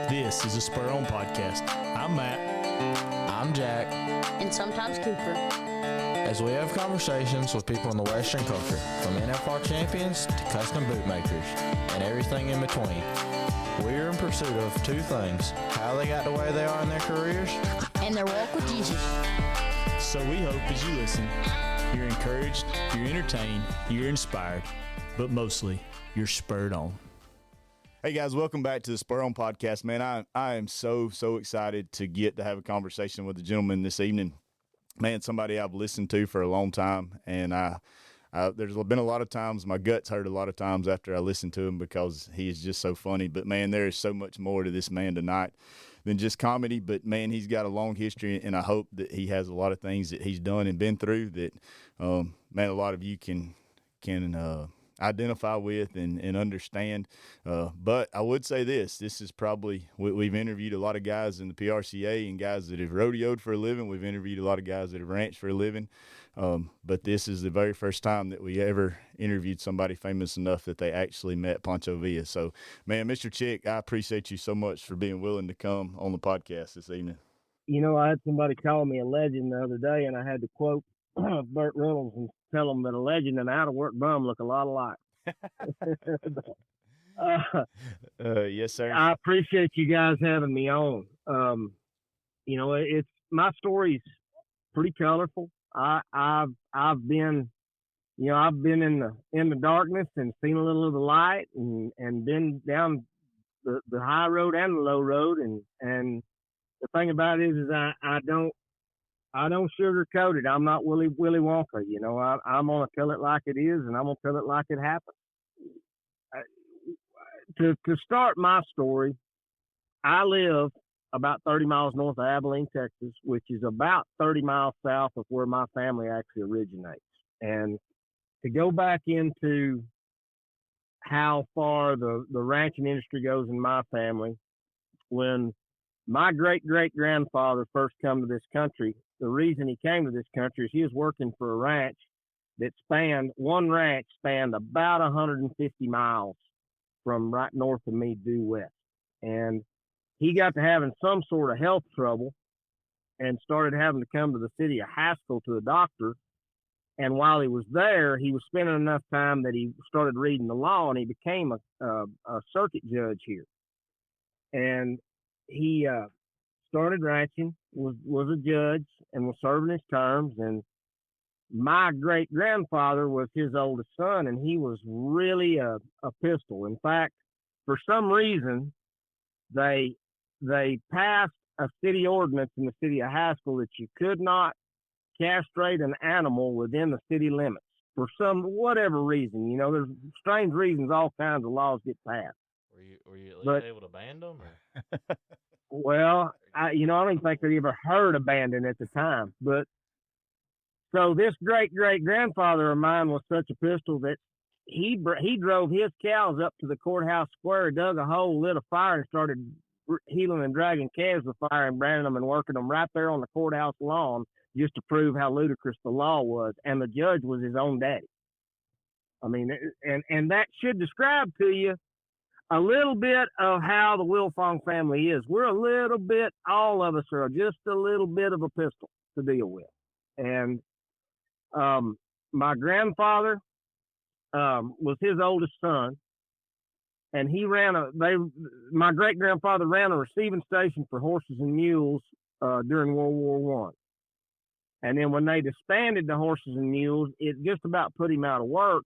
This is a Spur On podcast. I'm Matt. I'm Jack. And sometimes Cooper. As we have conversations with people in the Western culture, from NFR champions to custom bootmakers and everything in between, we are in pursuit of two things: how they got the way they are in their careers, And their walk with Jesus. So we hope as you listen, you're encouraged, you're entertained, you're inspired, but mostly you're spurred on. Hey guys, welcome back to the Spur On podcast. Man, I am so excited to get to have a conversation with the gentleman this evening. Man, somebody I've listened to for a long time, and there's been a lot of times my guts hurt a lot of times after I listen to him because he is just so funny. But man, there is so much more to this man tonight than just comedy. But man, he's got a long history, and I hope that he has a lot of things that he's done and been through that, man, a lot of you can identify with and understand. But I would say this is probably, we've interviewed a lot of guys in the PRCA and guys that have rodeoed for a living. We've interviewed a lot of guys that have ranched for a living. But this is the very first time that we ever interviewed somebody famous enough that they actually met Pancho Villa. So, man, Mr. Chic, I appreciate you so much for being willing to come on the podcast this evening. You know, I had somebody call me a legend the other day, and I had to quote Burt Reynolds and tell him that a legend and an out-of-work bum look a lot alike. Yes, sir. I appreciate you guys having me on. You know, it's my story's pretty colorful. I've been in the darkness and seen a little of the light, and been down the high road and the low road, and the thing about it is I don't sugarcoat it. I'm not Willy Wonka. You know, I'm going to tell it like it is, and I'm going to tell it like it happened. To start my story, I live about 30 miles north of Abilene, Texas, which is about 30 miles south of where my family actually originates. And to go back into how far the ranching industry goes in my family, when my great-great-grandfather first come to this country, the reason he came to this country is he was working for a ranch that spanned about 150 miles from right north of me due west. And he got to having some sort of health trouble and started having to come to the city of Haskell to a doctor. And while he was there, he was spending enough time that he started reading the law, and he became a circuit judge here. And he started ranching, was a judge, and was serving his terms. And my great-grandfather was his oldest son, and he was really a pistol. In fact, for some reason, they passed a city ordinance in the city of Haskell that you could not castrate an animal within the city limits for whatever reason. You know, there's strange reasons all kinds of laws get passed. Were you at least able to ban them? Or? Well, I don't even think they ever heard of banding at the time. But so this great-great-grandfather of mine was such a pistol that he drove his cows up to the courthouse square, dug a hole, lit a fire, and started heeling and dragging calves with fire and branding them and working them right there on the courthouse lawn just to prove how ludicrous the law was. And the judge was his own daddy. I mean, and that should describe to you a little bit of how the Wilfong family is. We're a little bit, all of us are just a little bit of a pistol to deal with. And my grandfather was his oldest son, and my great grandfather ran a receiving station for horses and mules during World War I. And then when they disbanded the horses and mules, it just about put him out of work.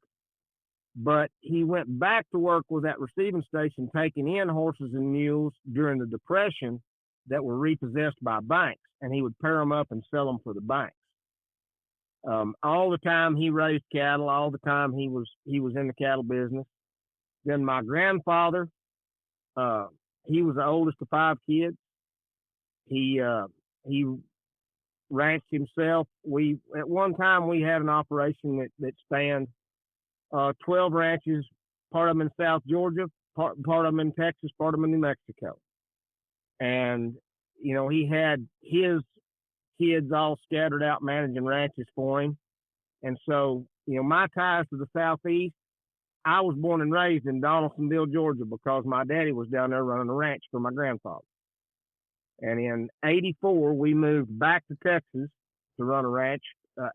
But he went back to work with that receiving station, taking in horses and mules during the Depression that were repossessed by banks, and he would pair them up and sell them for the banks. All the time he raised cattle. All the time he was in the cattle business. Then my grandfather, he was the oldest of 5 kids. He ranched himself. At one time we had an operation that spanned 12 ranches, part of them in South Georgia, part of them in Texas, part of them in New Mexico. And, you know, he had his kids all scattered out managing ranches for him. And so, you know, my ties to the Southeast I was born and raised in Donaldsonville, Georgia, because my daddy was down there running a ranch for my grandfather. And in '84, we moved back to Texas to run a ranch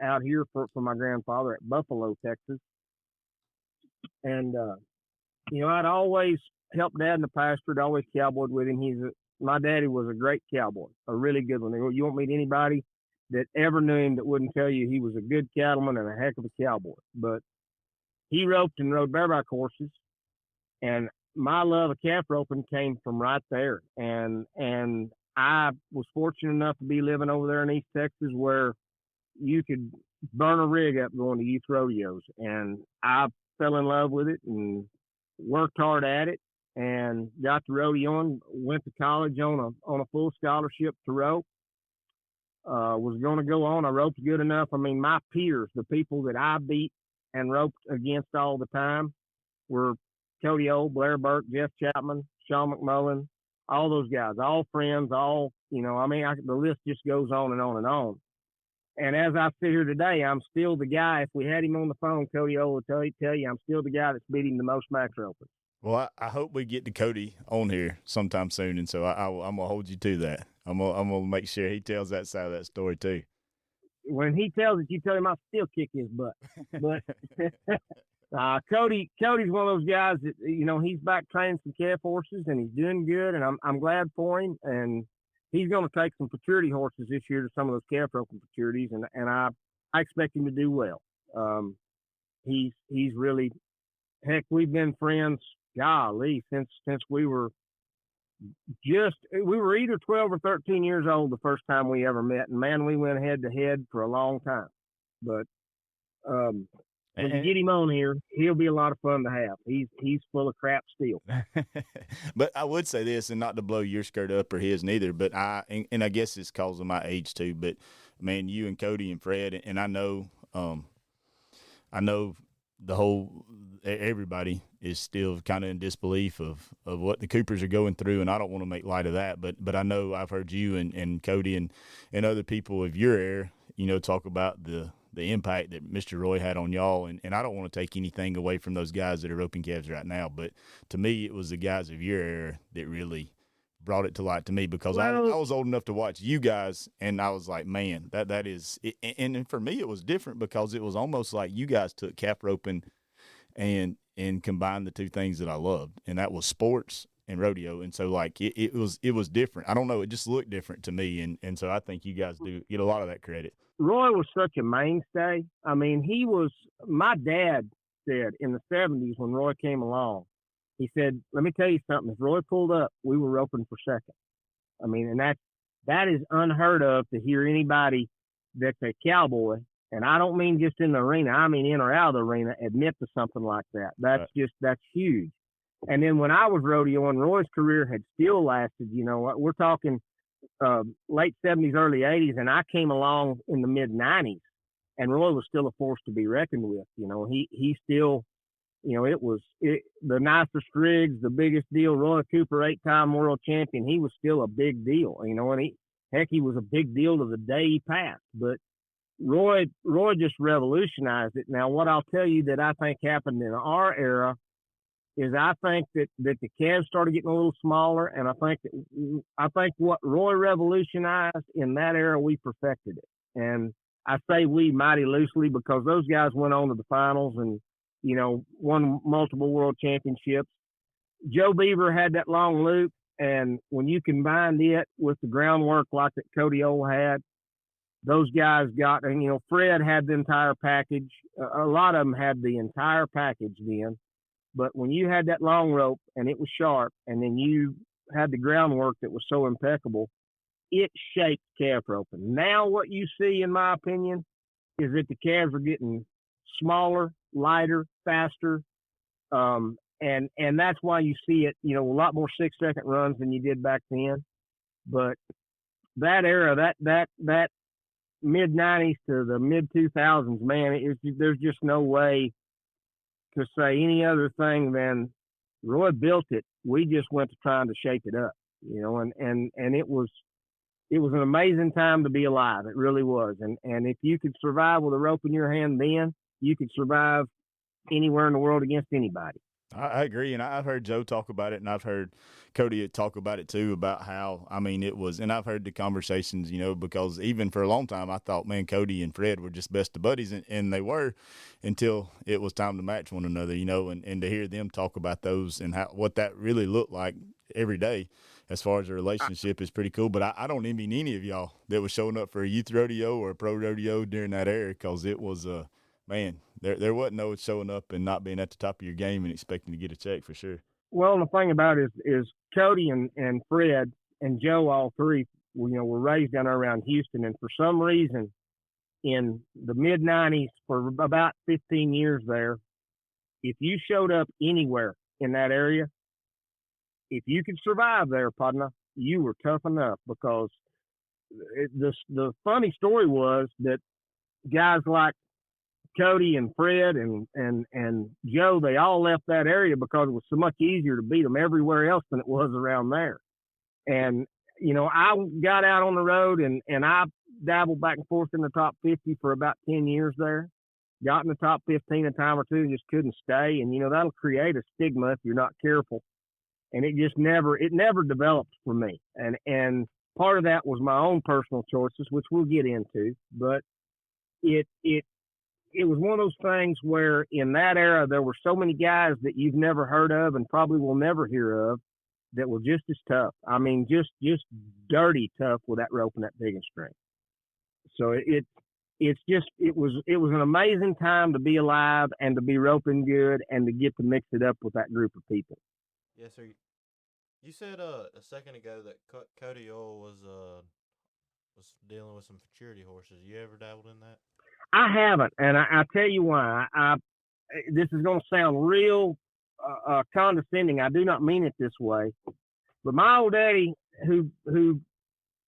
out here for my grandfather at Buffalo, Texas. And, I'd always helped Dad in the pasture. I'd always cowboyed with him. My daddy was a great cowboy, a really good one. You won't meet anybody that ever knew him that wouldn't tell you he was a good cattleman and a heck of a cowboy. But he roped and rode bareback horses, and my love of calf roping came from right there. And I was fortunate enough to be living over there in East Texas, where you could burn a rig up going to youth rodeos. And I fell in love with it and worked hard at it and got to rodeoing. Went to college on a full scholarship to rope. Was going to go on. I roped good enough. I mean, my peers, the people that I beat and roped against all the time, were Cody Old, Blair Burke, Jeff Chapman, Sean McMullen, all those guys, all friends, the list just goes on and on and on. And as I sit here today, I'm still the guy. If we had him on the phone, Cody Old would tell you I'm still the guy that's beating the most max ropers. Well, I hope we get to Cody on here sometime soon, and so I'm gonna hold you to that. I'm gonna make sure he tells that side of that story too. When he tells it, you tell him I'll still kick his butt. But Cody's one of those guys that he's back training some calf horses and he's doing good, and I'm glad for him. And he's going to take some futurity horses this year to some of those calf roping futurities, and I expect him to do well. He's really, heck, we've been friends, golly, since we were either 12 or 13 years old the first time we ever met, and man, we went head to head for a long time. But when you get him on here, he'll be a lot of fun to have. He's full of crap still. But I would say this, and not to blow your skirt up or his neither, but I guess it's because of my age too, but man, you and Cody and Fred, and I know the whole everybody is still kind of in disbelief of what the Coopers are going through, and I don't want to make light of that, but I know I've heard you and Cody and other people of your era, talk about the impact that Mr. Roy had on y'all, and I don't want to take anything away from those guys that are roping calves right now, but to me, it was the guys of your era that really brought it to light to me, because I was old enough to watch you guys, and I was like, man, that is – and for me, it was different because it was almost like you guys took calf roping and combined the two things that I loved, and that was sports and rodeo. And so, like, it was different. I don't know. It just looked different to me, and so I think you guys do get a lot of that credit. Roy was such a mainstay. I mean, my dad said in the 70s when Roy came along, he said, let me tell you something. If Roy pulled up, we were roping for second. I mean, and that is unheard of to hear anybody that's a cowboy, and I don't mean just in the arena. I mean in or out of the arena, admit to something like that. That's huge. And then when I was rodeoing, Roy's career had still lasted, we're talking late 70s, early 80s, and I came along in the mid 90s, and Roy was still a force to be reckoned with. He still, it was the nicest rigs, the biggest deal. Roy Cooper, 8-time world champion. He was still a big deal, and he was a big deal to the day he passed. But Roy just revolutionized it. Now, what I'll tell you that I think happened in our era is I think that the calves started getting a little smaller, and I think what Roy revolutionized in that era, we perfected it. And I say we mighty loosely because those guys went on to the finals and won multiple world championships. Joe Beaver had that long loop, and when you combined it with the groundwork like that Cody Old had, those guys got, and Fred had the entire package. A lot of them had the entire package then. But when you had that long rope and it was sharp, and then you had the groundwork that was so impeccable, it shaped calf roping. Now what you see, in my opinion, is that the calves are getting smaller, lighter, faster, and that's why you see it, a lot more 6-second runs than you did back then. But that era, that mid 90s to the mid 2000s, man, there's just no way to say any other thing than Roy built it. We just went to trying to shape it up, and it was an amazing time to be alive. It really was. And if you could survive with a rope in your hand then, you could survive anywhere in the world against anybody. I agree, and I've heard Joe talk about it, and I've heard Cody talk about it too, about how, I mean, it was, and I've heard the conversations, because even for a long time I thought, man, Cody and Fred were just best of buddies, and they were until it was time to match one another, and to hear them talk about those and what that really looked like every day as far as a relationship is pretty cool. But I don't envy any of y'all that was showing up for a youth rodeo or a pro rodeo during that era, because it was man, there wasn't no showing up and not being at the top of your game and expecting to get a check for sure. Well, the thing about it is Cody and Fred and Joe, all three, were raised down around Houston. And for some reason, in the mid-'90s, for about 15 years there, if you showed up anywhere in that area, if you could survive there, partner, you were tough enough, because the funny story was that guys like Cody and Fred and Joe, they all left that area because it was so much easier to beat them everywhere else than it was around there. And, I got out on the road and I dabbled back and forth in the top 50 for about 10 years there. Got in the top 15 a time or two and just couldn't stay. And, that'll create a stigma if you're not careful. And it just never developed for me. And part of that was my own personal choices, which we'll get into. But it was one of those things where in that era, there were so many guys that you've never heard of and probably will never hear of that were just as tough. I mean, just dirty tough with that rope and that biggin string. So it was an amazing time to be alive and to be roping good and to get to mix it up with that group of people. Yes, sir. You said a second ago that Cody Oil was dealing with some futurity horses. You ever dabbled in that? I haven't, and I tell you why. This is going to sound real condescending. I do not mean it this way, but my old daddy, who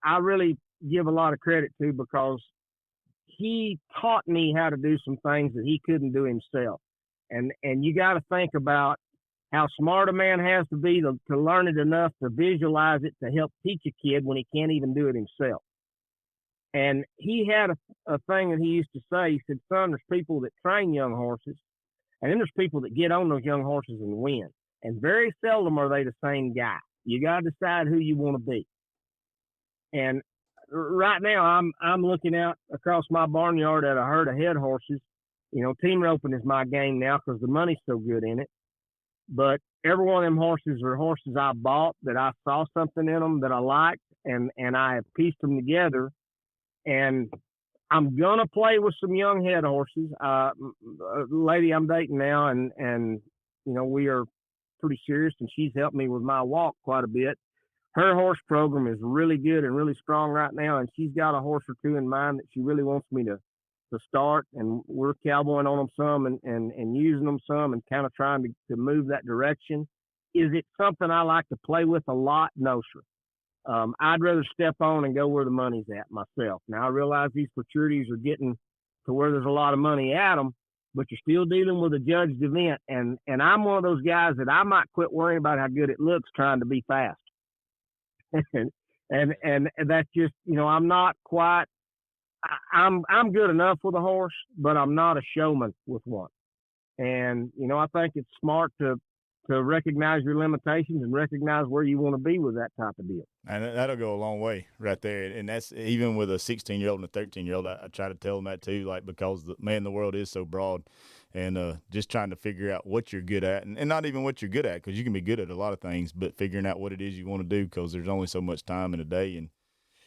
I really give a lot of credit to, because he taught me how to do some things that he couldn't do himself. And you got to think about how smart a man has to be to learn it enough to visualize it to help teach a kid when he can't even do it himself. And he had a thing that he used to say. He said, son, there's people that train young horses, and then there's people that get on those young horses and win. And very seldom are they the same guy. You got to decide who you want to be. And right now, I'm looking out across my barnyard at a herd of head horses. Team roping is my game now because the money's so good in it. But every one of them horses are horses I bought that I saw something in them that I liked, and I have pieced them together. And I'm going to play with some young head horses. A lady I'm dating now, and we are pretty serious, and she's helped me with my walk quite a bit. Her horse program is really good and really strong right now, and she's got a horse or two in mind that she really wants me to start, and we're cowboying on them some and using them some and kind of trying to move that direction. Is it something I like to play with a lot? No, sir. I'd rather step on and go where the money's at myself. Now, I realize these futurities are getting to where there's a lot of money at them, but you're still dealing with a judged event. And I'm one of those guys that I might quit worrying about how good it looks trying to be fast. and that's just, I'm not quite, I'm good enough with a horse, but I'm not a showman with one. And, I think it's smart to recognize your limitations and recognize where you want to be with that type of deal. And that'll go a long way right there. And that's even with a 16-year-old and a 13-year-old, I try to tell them that too, because the world is so broad, and just trying to figure out what you're good at, and not even what you're good at, because you can be good at a lot of things, but figuring out what it is you want to do, because there's only so much time in a day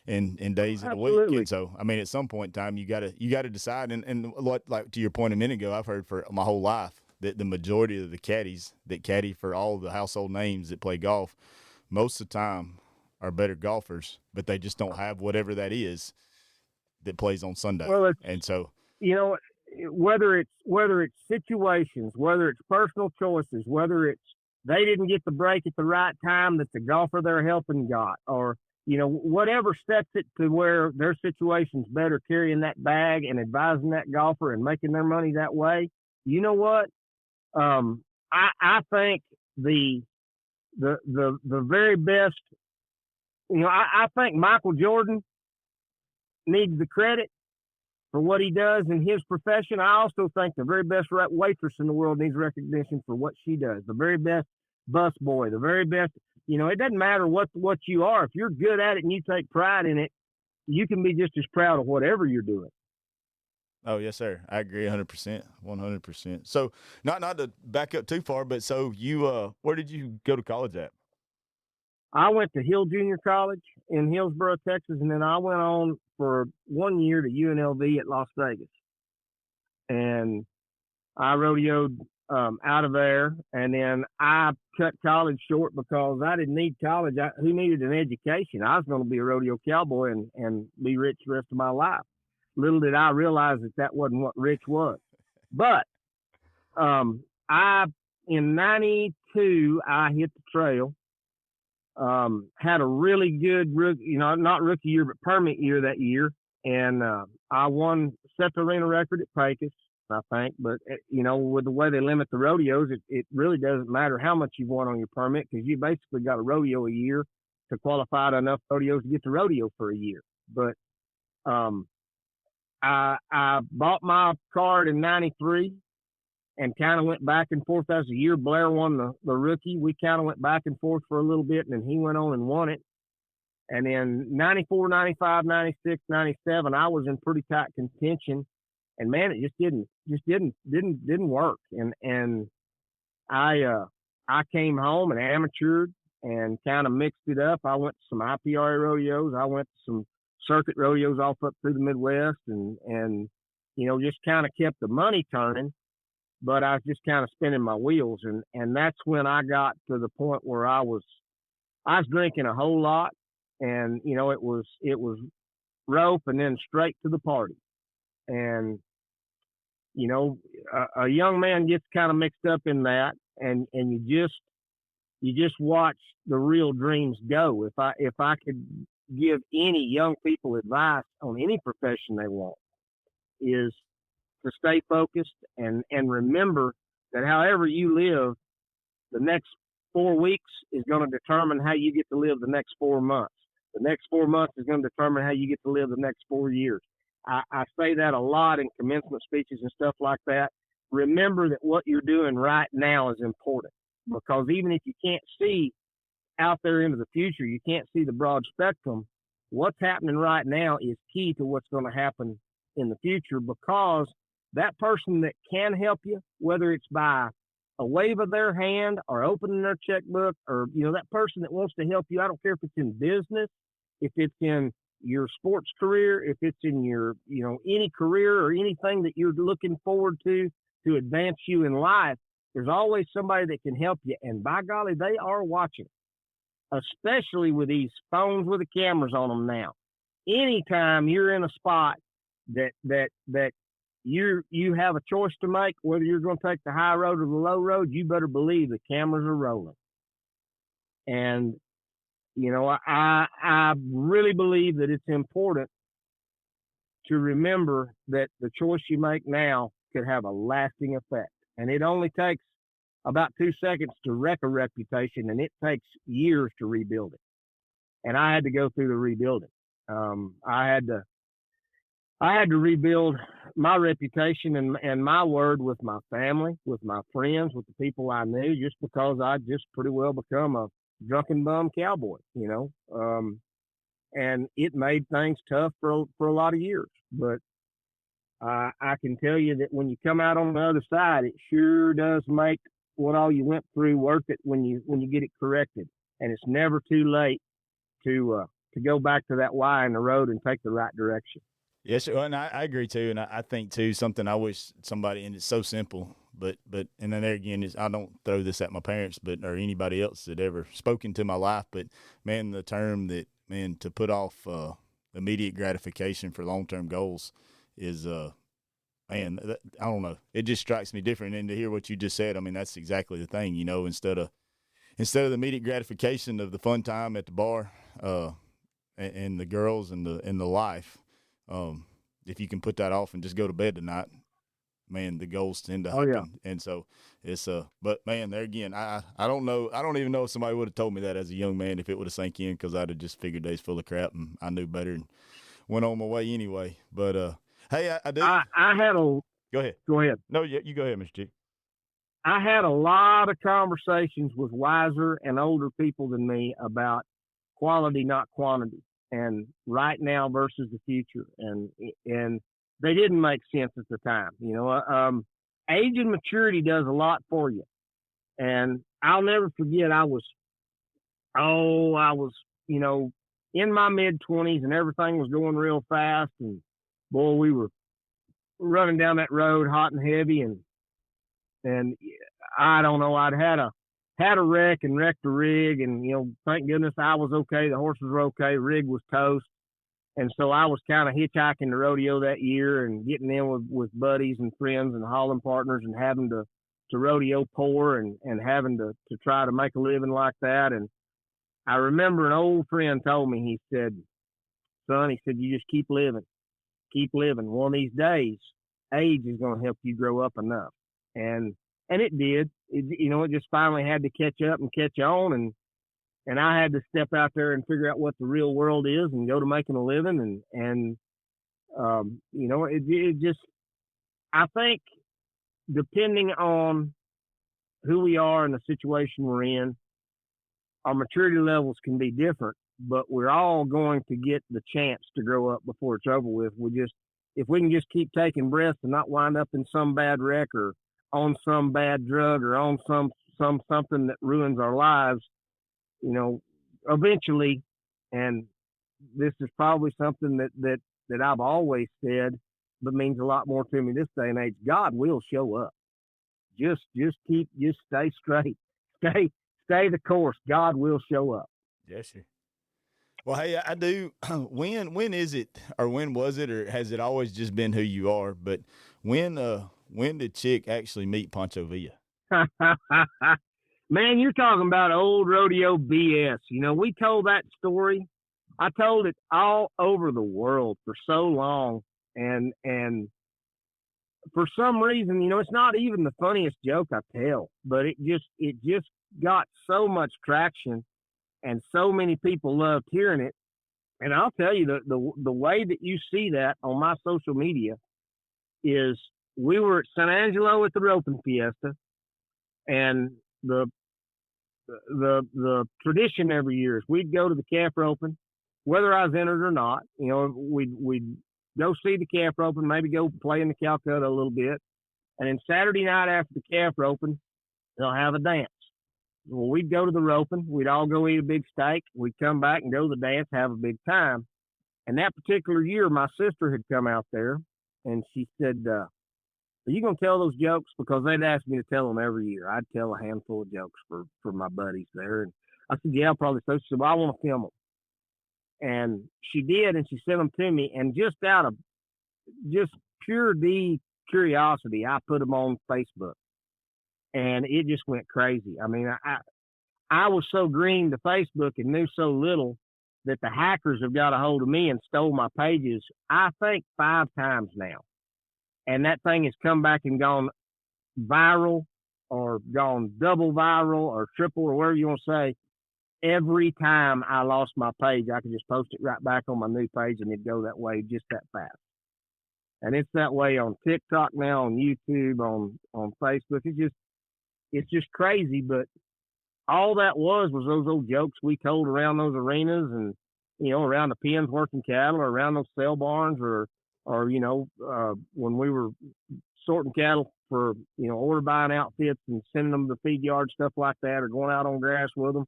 and days in a week. And so, I mean, at some point in time, you gotta decide. And like to your point a minute ago, I've heard for my whole life that the majority of the caddies that caddy for all the household names that play golf, most of the time are better golfers, but they just don't have whatever that is that plays on Sunday. Well, and so, whether it's situations, whether it's personal choices, whether it's they didn't get the break at the right time that the golfer they're helping got, or whatever sets it to where their situation's better carrying that bag and advising that golfer and making their money that way. You know what? I think the very best, I think Michael Jordan needs the credit, for what he does in his profession. I also think the very best waitress in the world needs recognition for what she does. The very best bus boy, the very best. It doesn't matter what you are. If you're good at it and you take pride in it, you can be just as proud of whatever you're doing. Oh, yes, sir. I agree 100%, 100%. So not to back up too far, but so you, where did you go to college at? I went to Hill Junior College in Hillsboro, Texas, and then I went on for 1 year to UNLV at Las Vegas. And I rodeoed out of there, and then I cut college short because I didn't need college. Who needed an education? I was going to be a rodeo cowboy and be rich the rest of my life. Little did I realize that wasn't what rich was. But in 92, I hit the trail. Had a really good not rookie year, but permit year that year. And I set the arena record at Pecos, I think. But, with the way they limit the rodeos, it really doesn't matter how much you've won on your permit, because you basically got a rodeo a year to qualify to enough rodeos to get the rodeo for a year. But I bought my card in 93 and kind of went back and forth as the year Blair won the rookie. We kind of went back and forth for a little bit, and then he went on and won it. And then 94, 95, 96, 97, I was in pretty tight contention, and man, it just didn't work. And I came home and amateured and kind of mixed it up. I went to some IPRA rodeos. I went to some circuit rodeos off up through the Midwest, and just kind of kept the money turning, but I was just kind of spinning my wheels. And that's when I got to the point where I was drinking a whole lot, and it was rope and then straight to the party. And a young man gets kind of mixed up in that, and you just watch the real dreams go. If I could give any young people advice on any profession they want, is to stay focused and remember that however you live, the next 4 weeks is going to determine how you get to live the next 4 months. The next 4 months is going to determine how you get to live the next 4 years. I say that a lot in commencement speeches and stuff like that. Remember that what you're doing right now is important, because even if you can't see out there into the future, you can't see the broad spectrum, what's happening right now is key to what's going to happen in the future, because that person that can help you, whether it's by a wave of their hand or opening their checkbook, or that person that wants to help you, I don't care if it's in business, if it's in your sports career, if it's in your any career or anything that you're looking forward to advance you in life, there's always somebody that can help you. And by golly, they are watching, especially with these phones with the cameras on them now. Anytime you're in a spot that you have a choice to make, whether you're going to take the high road or the low road, you better believe the cameras are rolling. And I really believe that it's important to remember that the choice you make now could have a lasting effect. And it only takes about 2 seconds to wreck a reputation, and it takes years to rebuild it. And I had to go through the rebuilding. I had to rebuild my reputation and my word with my family, with my friends, with the people I knew, just because I just pretty well become a drunken bum cowboy, and it made things tough for a lot of years. But I can tell you that when you come out on the other side, it sure does make what all you went through worth it when you get it corrected. And it's never too late to go back to that Y in the road and take the right direction. Yes, and I agree too, and I think too, something I wish somebody, and it's so simple, but and then there again is, I don't throw this at my parents, or anybody else that ever spoken to my life, but man, the term that, man, to put off immediate gratification for long-term goals is I don't know, it just strikes me different. And to hear what you just said, I mean, that's exactly the thing, instead of the immediate gratification of the fun time at the bar and the girls and the life. If you can put that off and just go to bed tonight, man, the goals tend to happen. Oh, yeah. And so it's but man, there again, I don't know. I don't even know if somebody would have told me that as a young man, if it would have sank in, because I'd have just figured they's full of crap and I knew better and went on my way anyway. But Hey, I do. I had a Go ahead. go ahead. No, you go ahead, Mr. Chick. I had a lot of conversations with wiser and older people than me about quality, not quantity, and right now versus the future, and they didn't make sense at the time. Age and maturity does a lot for you, and I'll never forget. I was, in my mid-20s, and everything was going real fast, and boy, we were running down that road hot and heavy, and I don't know, I'd had a wreck and wrecked a rig, and thank goodness I was okay. The horses were okay. Rig was toast, and so I was kind of hitchhiking the rodeo that year and getting in with buddies and friends and hauling partners and having to rodeo poor and having to try to make a living like that. And I remember an old friend told me, he said, "Son," he said, "you just keep living, keep living. One of these days, age is going to help you grow up enough." And it did. It just finally had to catch up and catch on, and I had to step out there and figure out what the real world is and go to making a living. It just, I think, depending on who we are and the situation we're in, our maturity levels can be different, but we're all going to get the chance to grow up before it's over with. If we can just keep taking breaths and not wind up in some bad wreck or on some bad drug or on something that ruins our lives, eventually, and this is probably something that I've always said, but means a lot more to me this day and age. God will show up. Just stay straight, stay the course. God will show up. Yes, sir. Well, hey, I do. When is it, or when was it, or has it always just been who you are? But when did Chick actually meet Pancho Villa? Man, you're talking about old rodeo BS. We told that story. I told it all over the world for so long, and for some reason, it's not even the funniest joke I tell, but it just got so much traction, and so many people loved hearing it. And I'll tell you, the way that you see that on my social media is, we were at San Angelo at the roping fiesta, and the tradition every year is we'd go to the calf roping, whether I was entered or not. We'd go see the calf roping, maybe go play in the Calcutta a little bit, and then Saturday night after the calf roping, they'll have a dance. Well, we'd go to the roping, we'd all go eat a big steak, we'd come back and go to the dance, have a big time. And that particular year, my sister had come out there, and she said, "Are you going to tell those jokes?" Because they'd ask me to tell them every year. I'd tell a handful of jokes for my buddies there. And I said, "Yeah, I'll probably so." She said, "Well, I want to film them." And she did, and she sent them to me. And just out of just pure curiosity, I put them on Facebook. And it just went crazy. I mean, I was so green to Facebook and knew so little that the hackers have got a hold of me and stole my pages, I think 5 times now. And that thing has come back and gone viral, or gone double viral, or triple, or whatever you want to say. Every time I lost my page, I could just post it right back on my new page, and it'd go that way just that fast. And it's that way on TikTok now, on YouTube, on Facebook. It's just crazy. But all that was those old jokes we told around those arenas, and around the pens working cattle, or around those sale barns, or when we were sorting cattle for order buying outfits and sending them to the feed yard, stuff like that, or going out on grass with them.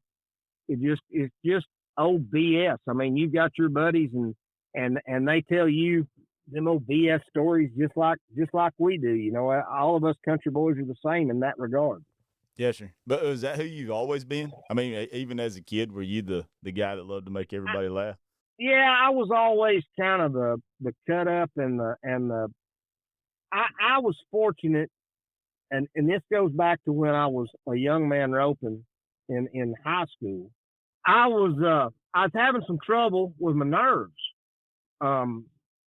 It's just old BS. I mean, you've got your buddies and they tell you them old BS stories just like we do. All of us country boys are the same in that regard. Yes, sir. But is that who you've always been? I mean, even as a kid, were you the guy that loved to make everybody laugh? Yeah, I was always kind of the cut up and I was fortunate, and this goes back to when I was a young man roping in high school. I was having some trouble with my nerves.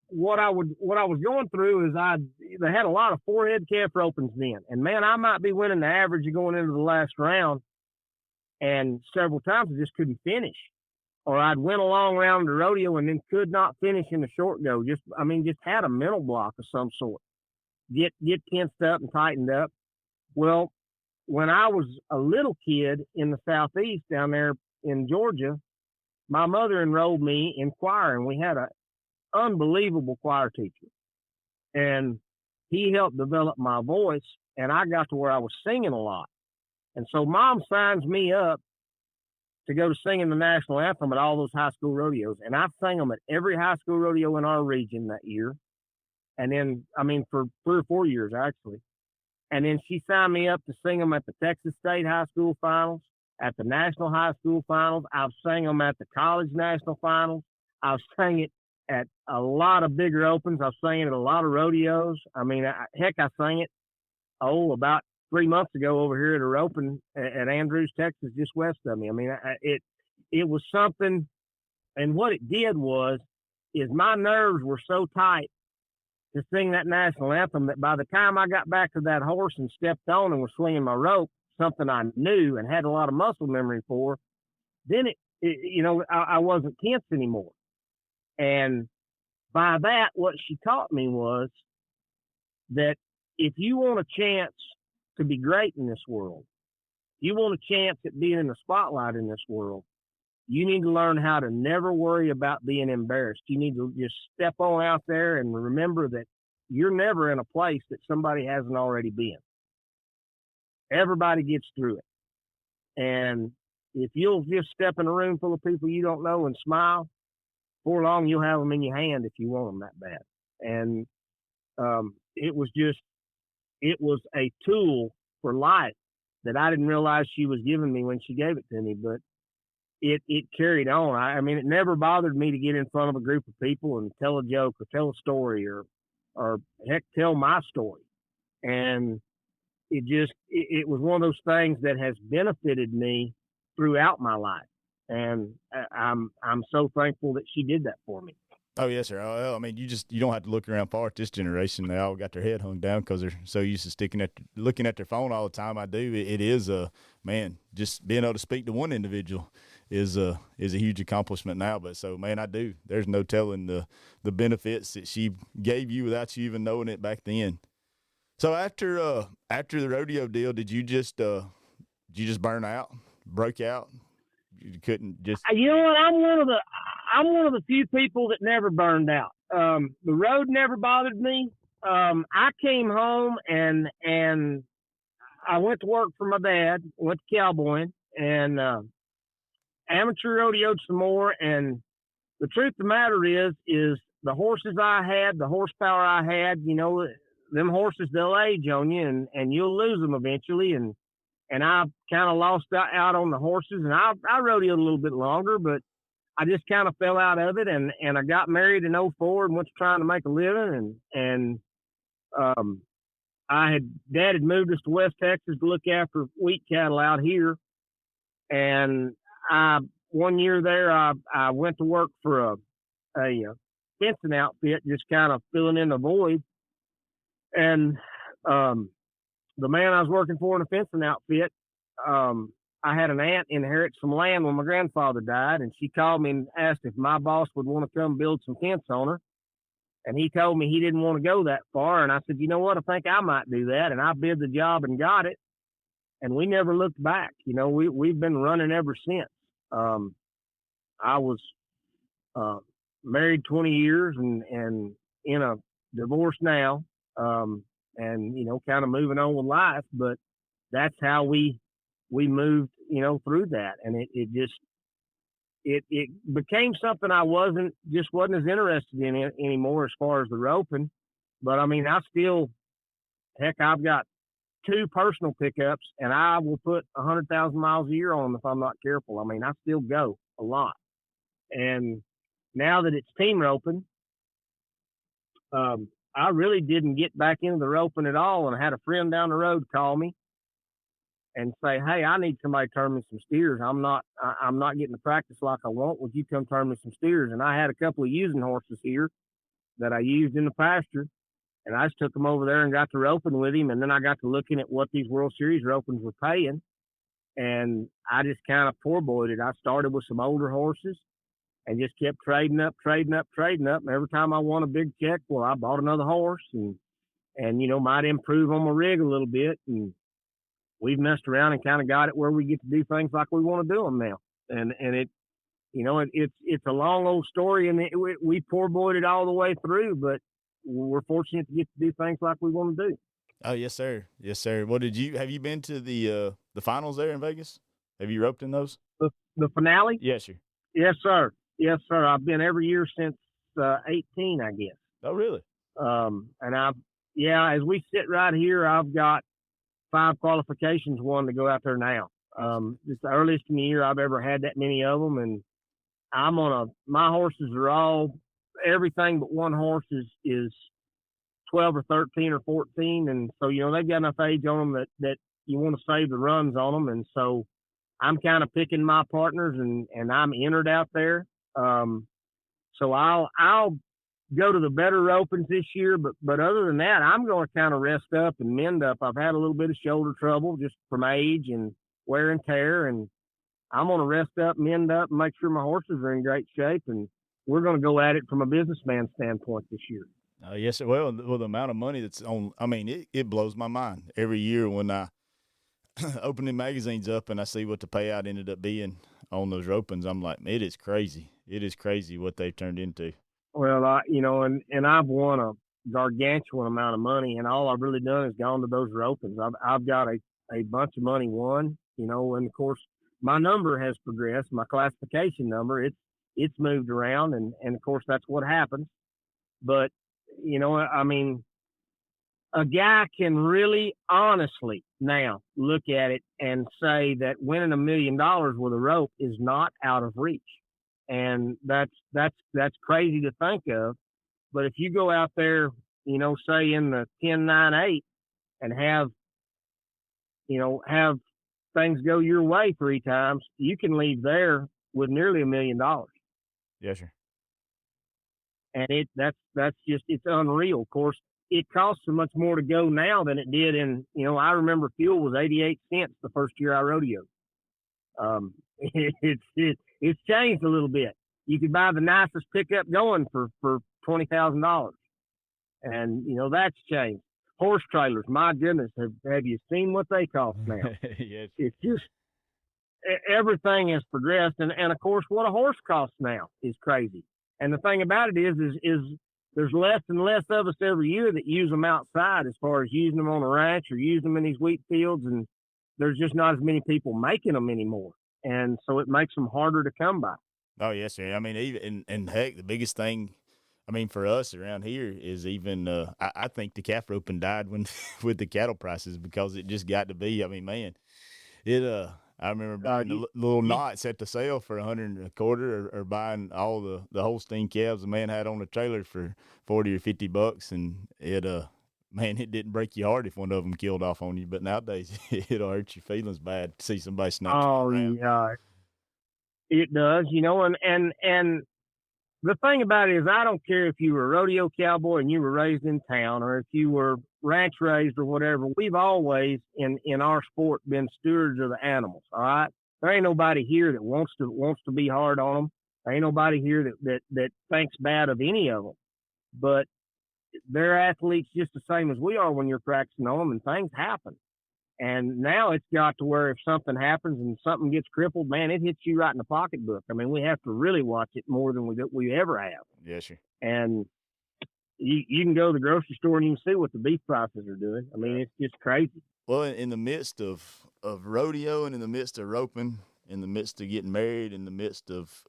What I was going through is they had a lot of forehead calf ropings then, and man, I might be winning the average of going into the last round, and several times I just couldn't finish. or I'd went along around the rodeo and then could not finish in the short go. Just had a mental block of some sort. Get tensed up and tightened up. Well, when I was a little kid in the Southeast down there in Georgia, my mother enrolled me in choir, and we had an unbelievable choir teacher. And he helped develop my voice, and I got to where I was singing a lot. And so Mom signs me up to go to singing the national anthem at all those high school rodeos. And I sang them at every high school rodeo in our region that year. And then, for 3 or 4 years, actually. And then she signed me up to sing them at the Texas State High School Finals, at the National High School Finals. I've sang them at the College National Finals. I've sang it at a lot of bigger opens. I've sang it at a lot of rodeos. I sang it, about 3 months ago over here at a open at Andrews, Texas, just west of me. It was something, and what it did is my nerves were so tight to sing that national anthem that by the time I got back to that horse and stepped on and was swinging my rope, something I knew and had a lot of muscle memory for, then I wasn't tense anymore. And by that, what she taught me was that if you want a chance to be great in this world, you want a chance at being in the spotlight in this world, you need to learn how to never worry about being embarrassed. You need to just step on out there and remember that you're never in a place that somebody hasn't already been. Everybody gets through it. And if you'll just step in a room full of people you don't know and smile, before long you'll have them in your hand if you want them that bad. And it was a tool for life that I didn't realize she was giving me when she gave it to me, but it carried on. It never bothered me to get in front of a group of people and tell a joke or tell a story or heck, tell my story. And it was one of those things that has benefited me throughout my life. And I'm so thankful that she did that for me. Oh, yes, sir. Well, you don't have to look around far at this generation. They all got their head hung down because they're so used to looking at their phone all the time. I do. It is just being able to speak to one individual is a huge accomplishment now. But so, man, I do. There's no telling the benefits that she gave you without you even knowing it back then. So after the rodeo deal, did you just burn out, broke out? You couldn't just. You know what? I'm one of the few people that never burned out. The road never bothered me. I came home and I went to work for my dad, went to cowboying, and amateur rodeoed some more. And the truth of the matter is the horses I had, the horsepower I had, them horses, they'll age on you and you'll lose them eventually. And I kind of lost out on the horses, and I rodeoed a little bit longer, but I just kind of fell out of it, and I got married in 2004 and went to trying to make a living, and Dad had moved us to West Texas to look after wheat cattle out here, and one year there I went to work for a fencing outfit, just kind of filling in the void, and the man I was working for in a fencing outfit, I had an aunt inherit some land when my grandfather died, and she called me and asked if my boss would want to come build some fence on her. And he told me he didn't want to go that far. And I said, you know what? I think I might do that. And I bid the job and got it. And we never looked back. We've been running ever since. I was married 20 years and in a divorce now. And kind of moving on with life, but that's how we moved, through that. And it became something I wasn't as interested in it anymore as far as the roping. But I've got 2 personal pickups, and I will put 100,000 miles a year on them if I'm not careful. I still go a lot. And now that it's team roping, I really didn't get back into the roping at all, and I had a friend down the road call me and say, hey, I need somebody to turn me some steers. I'm not getting to practice like I want. Would you come turn me some steers? And I had a couple of using horses here that I used in the pasture, and I just took them over there and got to roping with him, and then I got to looking at what these World Series ropings were paying, and I just kind of poor boyed it. I started with some older horses, and just kept trading up. And every time I won a big check, well, I bought another horse and might improve on my rig a little bit. And we've messed around and kind of got it where we get to do things like we want to do them now. And it, it's a long old story, and we poor boyed it all the way through, but we're fortunate to get to do things like we want to do. Oh, yes, sir. Yes, sir. What have you been to the finals there in Vegas? Have you roped in those? The finale? Yes, sir. Yes, sir. Yes, sir. I've been every year since 18, I guess. Oh, really? And as we sit right here, I've got 5 qualifications won to go out there now. It's the earliest in the year I've ever had that many of them, and my horses are all, everything but one horse is 12 or 13 or 14. And so, they've got enough age on them that you want to save the runs on them. And so I'm kind of picking my partners and I'm entered out there. So I'll go to the better opens this year, but other than that, I'm going to kind of rest up and mend up. I've had a little bit of shoulder trouble just from age and wear and tear, and I'm going to rest up, mend up, and make sure my horses are in great shape. And we're going to go at it from a businessman standpoint this year. Yes, sir. Well, the amount of money that's on, I mean, it blows my mind every year when I open the magazines up and I see what the payout ended up being on those ropings. I'm like, it is crazy. It is crazy what they've turned into. Well, and I've won a gargantuan amount of money, and all I've really done is gone to those ropings. I've got a bunch of money won, and of course my number has progressed, my classification number, it's moved around, and of course that's what happens. But, a guy can really honestly now look at it and say that winning $1 million with a rope is not out of reach. And that's crazy to think of. But if you go out there, say in the 10-9-8 and have things go your way 3 times, you can leave there with nearly $1 million. Yes, sir. And that's just, it's unreal. Of course, it costs so much more to go now than it did in, I remember fuel was 88 cents the first year I rodeoed. It's changed a little bit. You could buy the nicest pickup going for $20,000. And, that's changed. Horse trailers, my goodness, have you seen what they cost now? Yes. It's just, everything has progressed. And of course, what a horse costs now is crazy. And the thing about it is there's less and less of us every year that use them outside, as far as using them on a ranch or using them in these wheat fields. And there's just not as many people making them anymore. And so it makes them harder to come by. Oh, yes, sir. I mean, even, and heck, the biggest thing, I mean, for us around here is even, I think the calf roping died with the cattle prices, because it just got to be, I mean, man, I remember buying the little knots at the sale for $100 a quarter, or buying all the Holstein calves the man had on the trailer for $40 or $50, and it didn't break your heart if one of them killed off on you. But nowadays, it'll hurt your feelings bad to see somebody snatch. Oh, yeah, it does. And the thing about it is, I don't care if you were a rodeo cowboy and you were raised in town, or if you were ranch raised or whatever. We've always in our sport been stewards of the animals. All right, there ain't nobody here that wants to be hard on them. There ain't nobody here that thinks bad of any of them. But they're athletes just the same as we are when you're practicing on them, and things happen. And now it's got to where if something happens and something gets crippled, man, it hits you right in the pocketbook. I mean, we have to really watch it more than we ever have. Yes, sir. And you can go to the grocery store and you can see what the beef prices are doing. I mean, it's just crazy. Well, in the midst of rodeo, and in the midst of roping, in the midst of getting married, in the midst of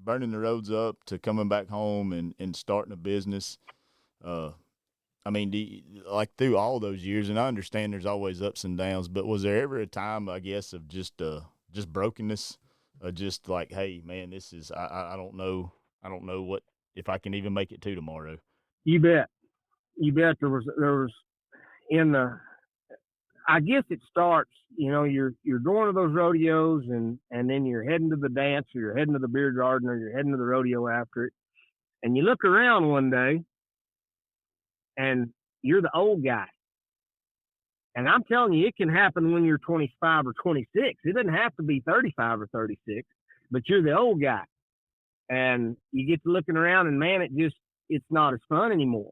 burning the roads up, to coming back home and starting a business, I mean, like through all those years, and I understand there's always ups and downs, but was there ever a time, I guess, of just brokenness, just like, hey, man, this is, I don't know what, if I can even make it to tomorrow? You bet. There was in the, I guess it starts, you're going to those rodeos, and then you're heading to the dance, or you're heading to the beer garden, or you're heading to the rodeo after it, and you look around one day, and you're the old guy. And I'm telling you, it can happen when you're 25 or 26. It doesn't have to be 35 or 36, but you're the old guy. And you get to looking around, and man, it's not as fun anymore.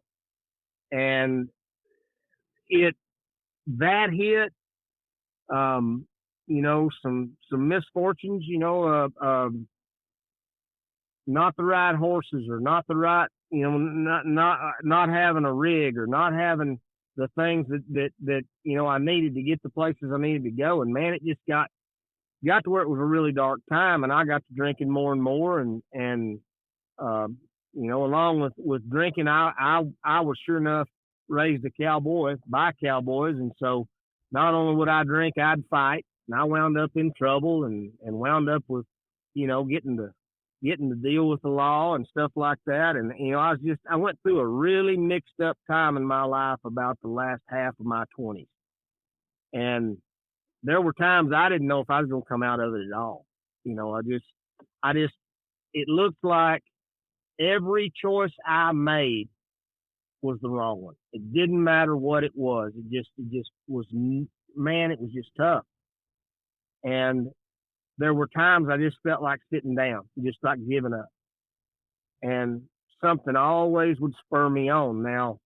And that hit, some misfortunes, not the right horses, or not the right, not having a rig, or not having the things that I needed to get the places I needed to go. And man, it just got to where it was a really dark time, and I got to drinking more and more, and along with drinking, I was sure enough raised a cowboy by cowboys, and so not only would I drink, I'd fight, and I wound up in trouble, and wound up with, getting to deal with the law and stuff like that. And I went through a really mixed up time in my life about the last half of my 20s, and there were times I didn't know if I was going to come out of it at all. It looked like every choice I made was the wrong one. It didn't matter what it was. It just was, man, it was just tough. And there were times I just felt like sitting down, just like giving up. And something always would spur me on. Now,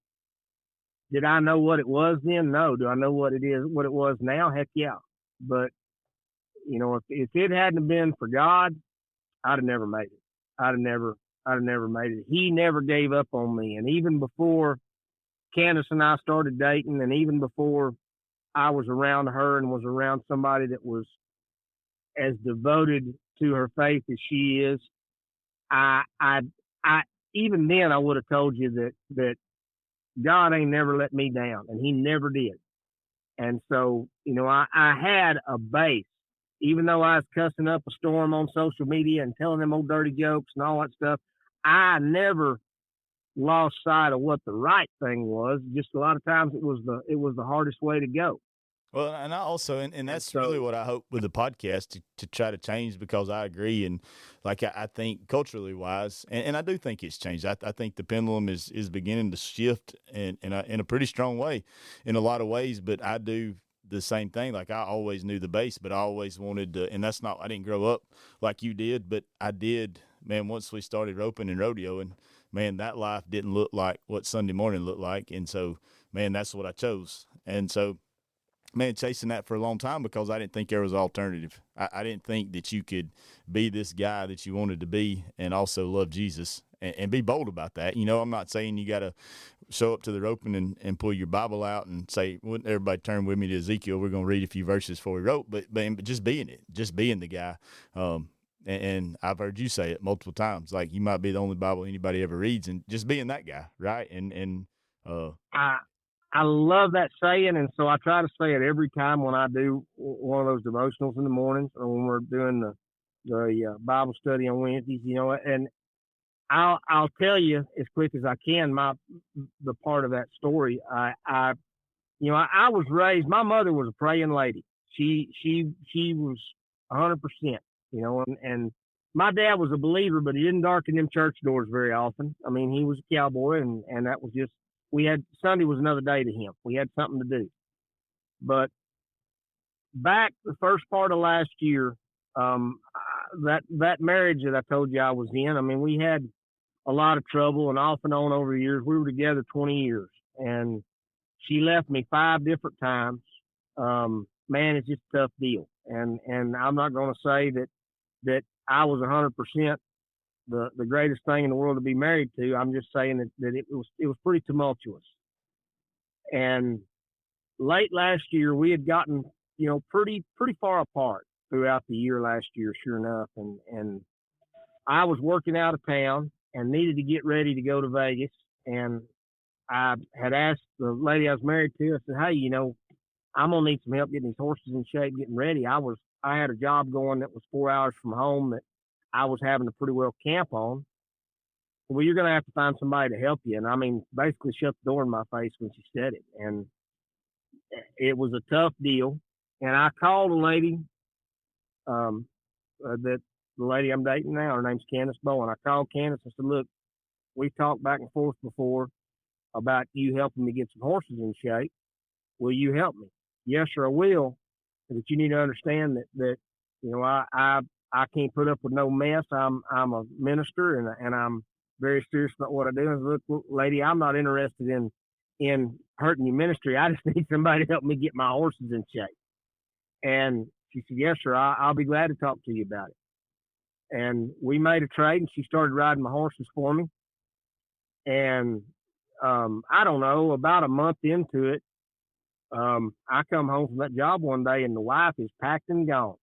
did I know what it was then? No. Do I know what it was now? Heck yeah. But, if it hadn't been for God, I'd have never made it. I'd have never made it. He never gave up on me. And even before Candace and I started dating, and even before I was around her and was around somebody that was as devoted to her faith as she is, I even then I would have told you that God ain't never let me down, and he never did. And so, I had a base, even though I was cussing up a storm on social media and telling them old dirty jokes and all that stuff. I never lost sight of what the right thing was. Just a lot of times it was the hardest way to go. Well, and I also, and that's really what I hope with the podcast to try to change, because I agree. And like, I think culturally wise, and I do think it's changed. I think the pendulum is beginning to shift in a pretty strong way in a lot of ways, but I do the same thing. Like, I always knew the base, but I always wanted to, and I didn't grow up like you did, but I did, man, once we started roping and rodeoing, man, that life didn't look like what Sunday morning looked like. And so, man, that's what I chose. And so, man, chasing that for a long time, because I didn't think there was an alternative. I didn't think that you could be this guy that you wanted to be and also love Jesus and be bold about that. I'm not saying you got to show up to the roping and pull your Bible out and say, wouldn't everybody turn with me to Ezekiel? We're going to read a few verses before we rope, but just being it, just being the guy. And I've heard you say it multiple times, like you might be the only Bible anybody ever reads, and just being that guy. Right. I love that saying, and so I try to say it every time when I do one of those devotionals in the mornings, or when we're doing the Bible study on Wednesdays. And I'll tell you as quick as I can the part of that story. I was raised. My mother was a praying lady. She was 100%. And my dad was a believer, but he didn't darken them church doors very often. I mean, he was a cowboy, and that was just. Sunday was another day to him. We had something to do. But back the first part of last year, that marriage that I told you I was in, I mean, we had a lot of trouble, and off and on over the years. We were together 20 years, and she left me 5 different times. Man, it's just a tough deal. And I'm not going to say that I was 100% the greatest thing in the world to be married to. I'm just saying that it was pretty tumultuous. And late last year, we had gotten, pretty far apart throughout the year last year, sure enough. And I was working out of town and needed to get ready to go to Vegas. And I had asked the lady I was married to, I said, hey, I'm going to need some help getting these horses in shape, getting ready. I had a job going that was 4 hours from home that I was having to pretty well camp on. Well, you're going to have to find somebody to help you. And I mean, basically shut the door in my face when she said it. And it was a tough deal. And I called a lady, that the lady I'm dating now, her name's Candace Bowen. I called Candace and said, look, we've talked back and forth before about you helping me get some horses in shape. Will you help me? Yes, sir, I will. But you need to understand that I can't put up with no mess. I'm a minister, and I'm very serious about what I do. And look, lady, I'm not interested in hurting your ministry. I just need somebody to help me get my horses in shape. And she said, yes, sir. I'll be glad to talk to you about it. And we made a trade, and she started riding my horses for me. And I don't know, about a month into it, I come home from that job one day, and the wife is packed and gone.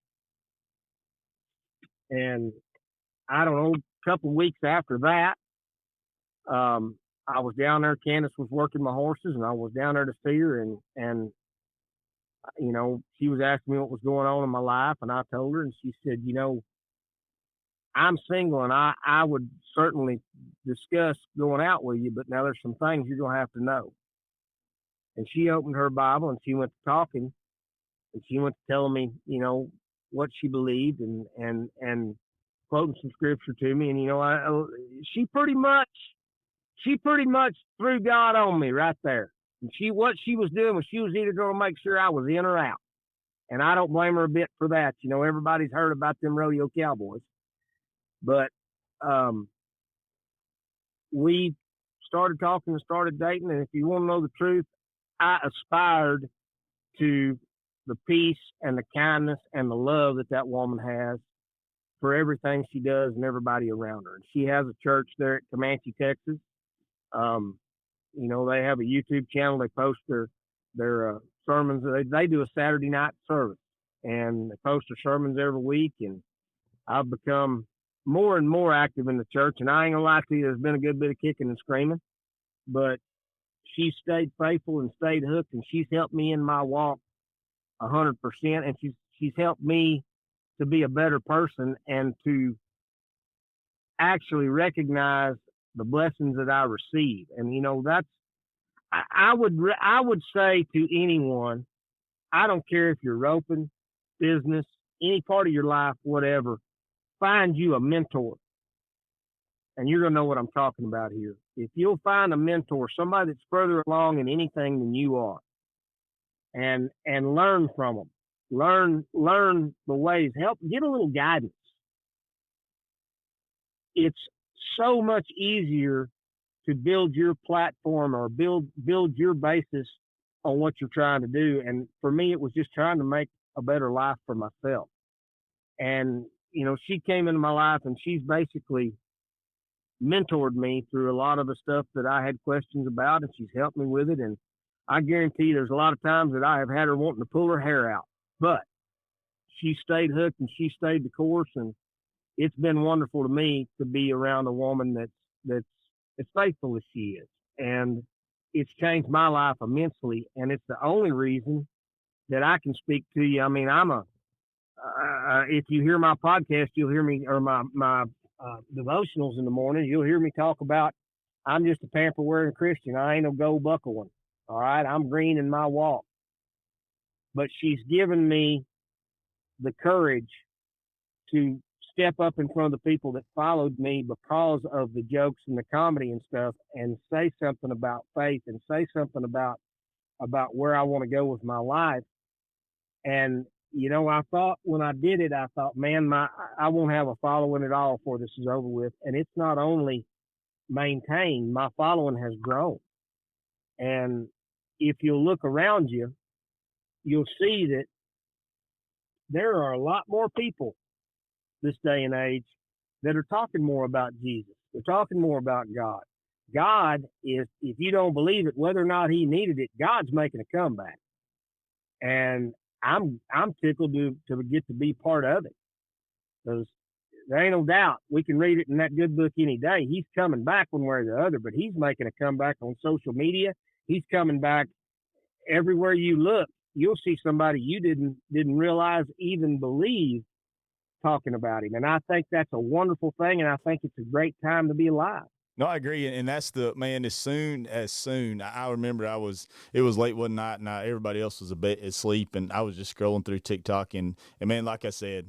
And I don't know, a couple of weeks after that, I was down there. Candace was working my horses, and I was down there to see her. And you know, she was asking me what was going on in my life, and I told her, and she said, you know, I'm single, and I would certainly discuss going out with you, but now there's some things you're going to have to know. And she opened her Bible, and she went to talking, and she went to telling me, you know, what she believed, and quoting some scripture to me. And, you know, she pretty much threw God on me right there. And what she was doing was she was either going to make sure I was in or out. And I don't blame her a bit for that. You know, everybody's heard about them rodeo cowboys. But we started talking and started dating. And if you want to know the truth, I aspired to the peace and the kindness and the love that woman has for everything she does and everybody around her. And she has a church there at Comanche, Texas. You know, they have a YouTube channel. They post their sermons. They do a Saturday night service, and they post their sermons every week. And I've become more and more active in the church. And I ain't gonna lie to you, there's been a good bit of kicking and screaming, but she stayed faithful and stayed hooked, and she's helped me in my walk 100%. And she's helped me to be a better person and to actually recognize the blessings that I receive. And, you know, I would say to anyone, I don't care if you're roping, business, any part of your life, whatever, find you a mentor. And you're going to know what I'm talking about here. If you'll find a mentor, somebody that's further along in anything than you are, and learn from them, learn the ways, help, get a little guidance. It's so much easier to build your platform or build your basis on what you're trying to do. And for me, it was just trying to make a better life for myself. And, you know, she came into my life, and she's basically mentored me through a lot of the stuff that I had questions about, and she's helped me with it. And I guarantee there's a lot of times that I have had her wanting to pull her hair out, but she stayed hooked and she stayed the course. And it's been wonderful to me to be around a woman that's as faithful as she is. And it's changed my life immensely. And it's the only reason that I can speak to you. I mean, if you hear my podcast, you'll hear me, or my devotionals in the morning, you'll hear me talk about, I'm just a pamper wearing Christian. I ain't no gold buckle one. All right. I'm green in my walk. But she's given me the courage to step up in front of the people that followed me because of the jokes and the comedy and stuff, and say something about faith and say something about where I want to go with my life. And, you know, I thought when I did it, I thought, man, I won't have a following at all before this is over with. And it's not only maintained, my following has grown. And if you'll look around you, you'll see that there are a lot more people this day and age that are talking more about Jesus. They're talking more about God. God is, if you don't believe it, whether or not he needed it, God's making a comeback. And I'm tickled to get to be part of it, because there ain't no doubt, we can read it in that good book any day. He's coming back one way or the other, but he's making a comeback on social media. He's coming back everywhere you look. You'll see somebody you didn't realize even believe talking about him. And I think that's a wonderful thing, and I think it's a great time to be alive. No, I agree, and that's the man. As soon, I remember it was late one night, and everybody else was a bit asleep, and I was just scrolling through TikTok, and man, like I said,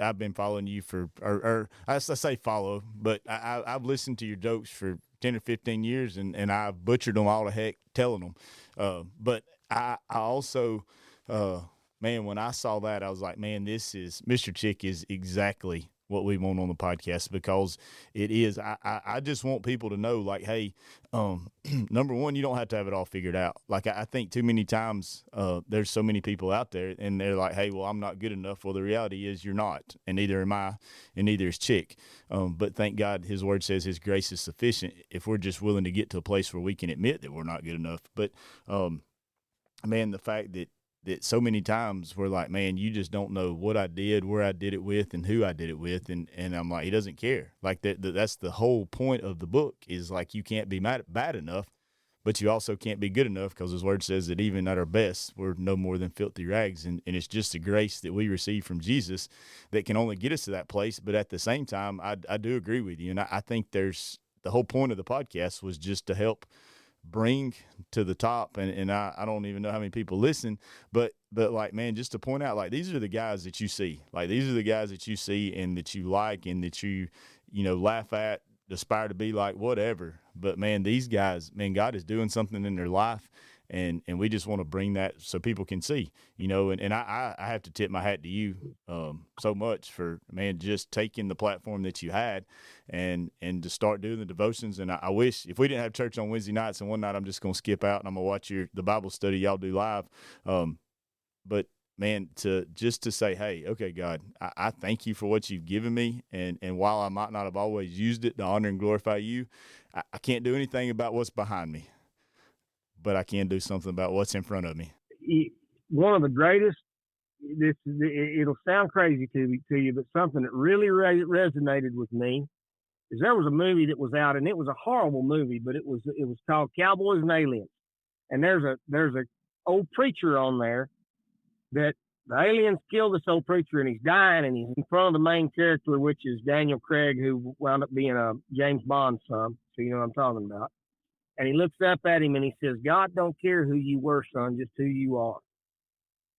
I've been following you for, or I say follow, but I've listened to your jokes for 10 or 15 years, and I've butchered them all to heck telling them, but I also man, when I saw that, I was like, man, Mr. Chick is exactly what we want on the podcast, because it is. I just want people to know, like, hey, number one, you don't have to have it all figured out. Like, I think too many times there's so many people out there and they're like, hey, well, I'm not good enough. Well, the reality is you're not, and neither am I, and neither is Chick. But thank God his word says his grace is sufficient if we're just willing to get to a place where we can admit that we're not good enough. But, man, the fact that so many times we're like, man, you just don't know what I did, where I did it with, and who I did it with. And I'm like, he doesn't care. Like that's the whole point of the book, is like, you can't be bad enough, but you also can't be good enough, because his word says that even at our best, we're no more than filthy rags. And it's just the grace that we receive from Jesus that can only get us to that place. But at the same time, I do agree with you. And I think the whole point of the podcast was just to help bring to the top, and I don't even know how many people listen, but like, man, just to point out, like, these are the guys that you see, like, these are the guys that you see and that you like and that you laugh at, aspire to be like, whatever. But man, these guys, man, God is doing something in their life, and we just want to bring that so people can see, and I have to tip my hat to you so much for, man, just taking the platform that you had and to start doing the devotions. And I wish, if we didn't have church on Wednesday nights, and one night I'm just going to skip out and I'm going to watch the Bible study y'all do live. But man, to say, hey, okay, God, I thank you for what you've given me. And while I might not have always used it to honor and glorify you, I can't do anything about what's behind me, but I can do something about what's in front of me. One of the greatest, it'll sound crazy to you, but something that really resonated with me is there was a movie that was out, and it was a horrible movie, but it was called Cowboys and Aliens. And there's a old preacher on there that the aliens killed this old preacher, and he's dying, and he's in front of the main character, which is Daniel Craig, who wound up being a James Bond son. So you know what I'm talking about. And he looks up at him and he says, God don't care who you were, son, just who you are.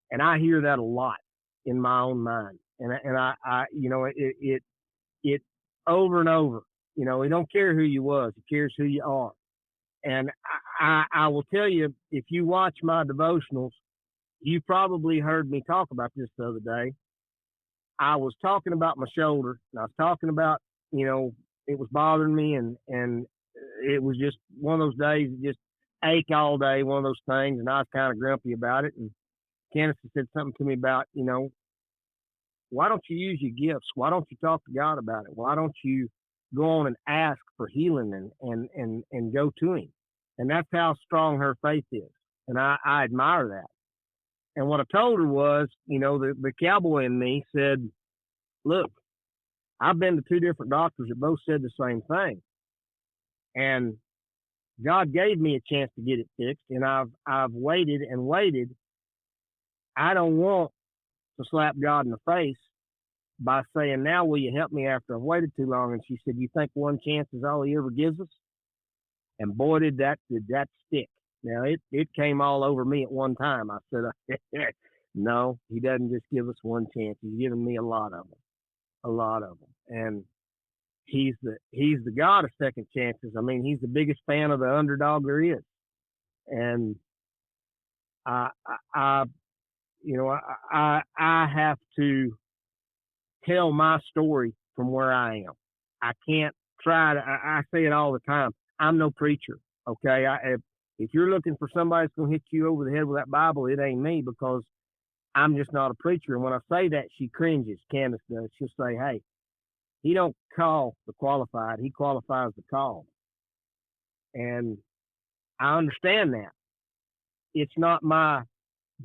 And I hear that a lot in my own mind. And I it over and over, he don't care who you was. He cares who you are. And I will tell you, if you watch my devotionals, you probably heard me talk about this the other day. I was talking about my shoulder, and I was talking about, it was bothering me, and it was just one of those days, just ache all day, one of those things, and I was kind of grumpy about it. And Candace said something to me about, why don't you use your gifts? Why don't you talk to God about it? Why don't you go on and ask for healing and go to him? And that's how strong her faith is. And I admire that. And what I told her was, the cowboy in me said, look, I've been to two different doctors that both said the same thing. And God gave me a chance to get it fixed, and I've waited and waited. I don't want to slap God in the face by saying, now will you help me after I've waited too long? And she said, you think one chance is all he ever gives us? And boy, did that stick. Now, it came all over me at one time. I said, no, he doesn't just give us one chance. He's given me a lot of them. And he's the God of second chances. I mean, he's the biggest fan of the underdog there is. And I have to tell my story from where I am. I can't try to, I say it all the time. I'm no preacher. Okay. If you're looking for somebody that's going to hit you over the head with that Bible, it ain't me, because I'm just not a preacher. And when I say that, she cringes. Candace does. She'll say, hey, he don't call the qualified. He qualifies the call. And I understand that. It's not my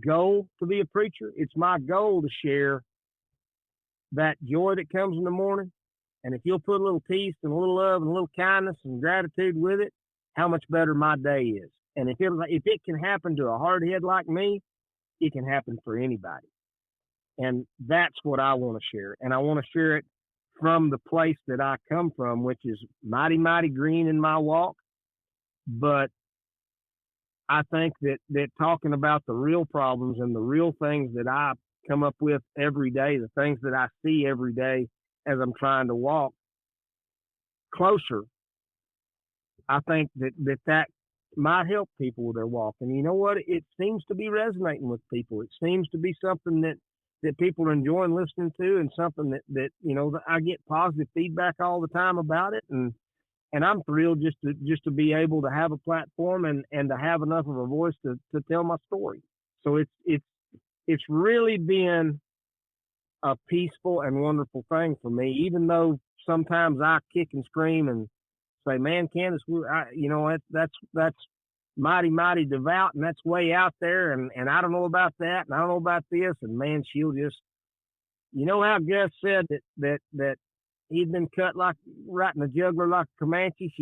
goal to be a preacher. It's my goal to share that joy that comes in the morning. And if you'll put a little peace and a little love and a little kindness and gratitude with it, how much better my day is. And if it can happen to a hardhead like me, it can happen for anybody. And that's what I want to share. And I want to share it from the place that I come from, which is mighty, mighty green in my walk. But I think that talking about the real problems and the real things that I come up with every day, the things that I see every day as I'm trying to walk closer, I think that might help people with their walk. And you know what? It seems to be resonating with people. It seems to be something that people are enjoying listening to, and something that that I get positive feedback all the time about it. And I'm thrilled just to be able to have a platform and to have enough of a voice to tell my story. So it's really been a peaceful and wonderful thing for me, even though sometimes I kick and scream and say, "Man, Candace, that's mighty devout, and that's way out there, and I don't know about that, and I don't know about this." And man, she'll just, how Gus said that he'd been cut like right in the jugular like a Comanche.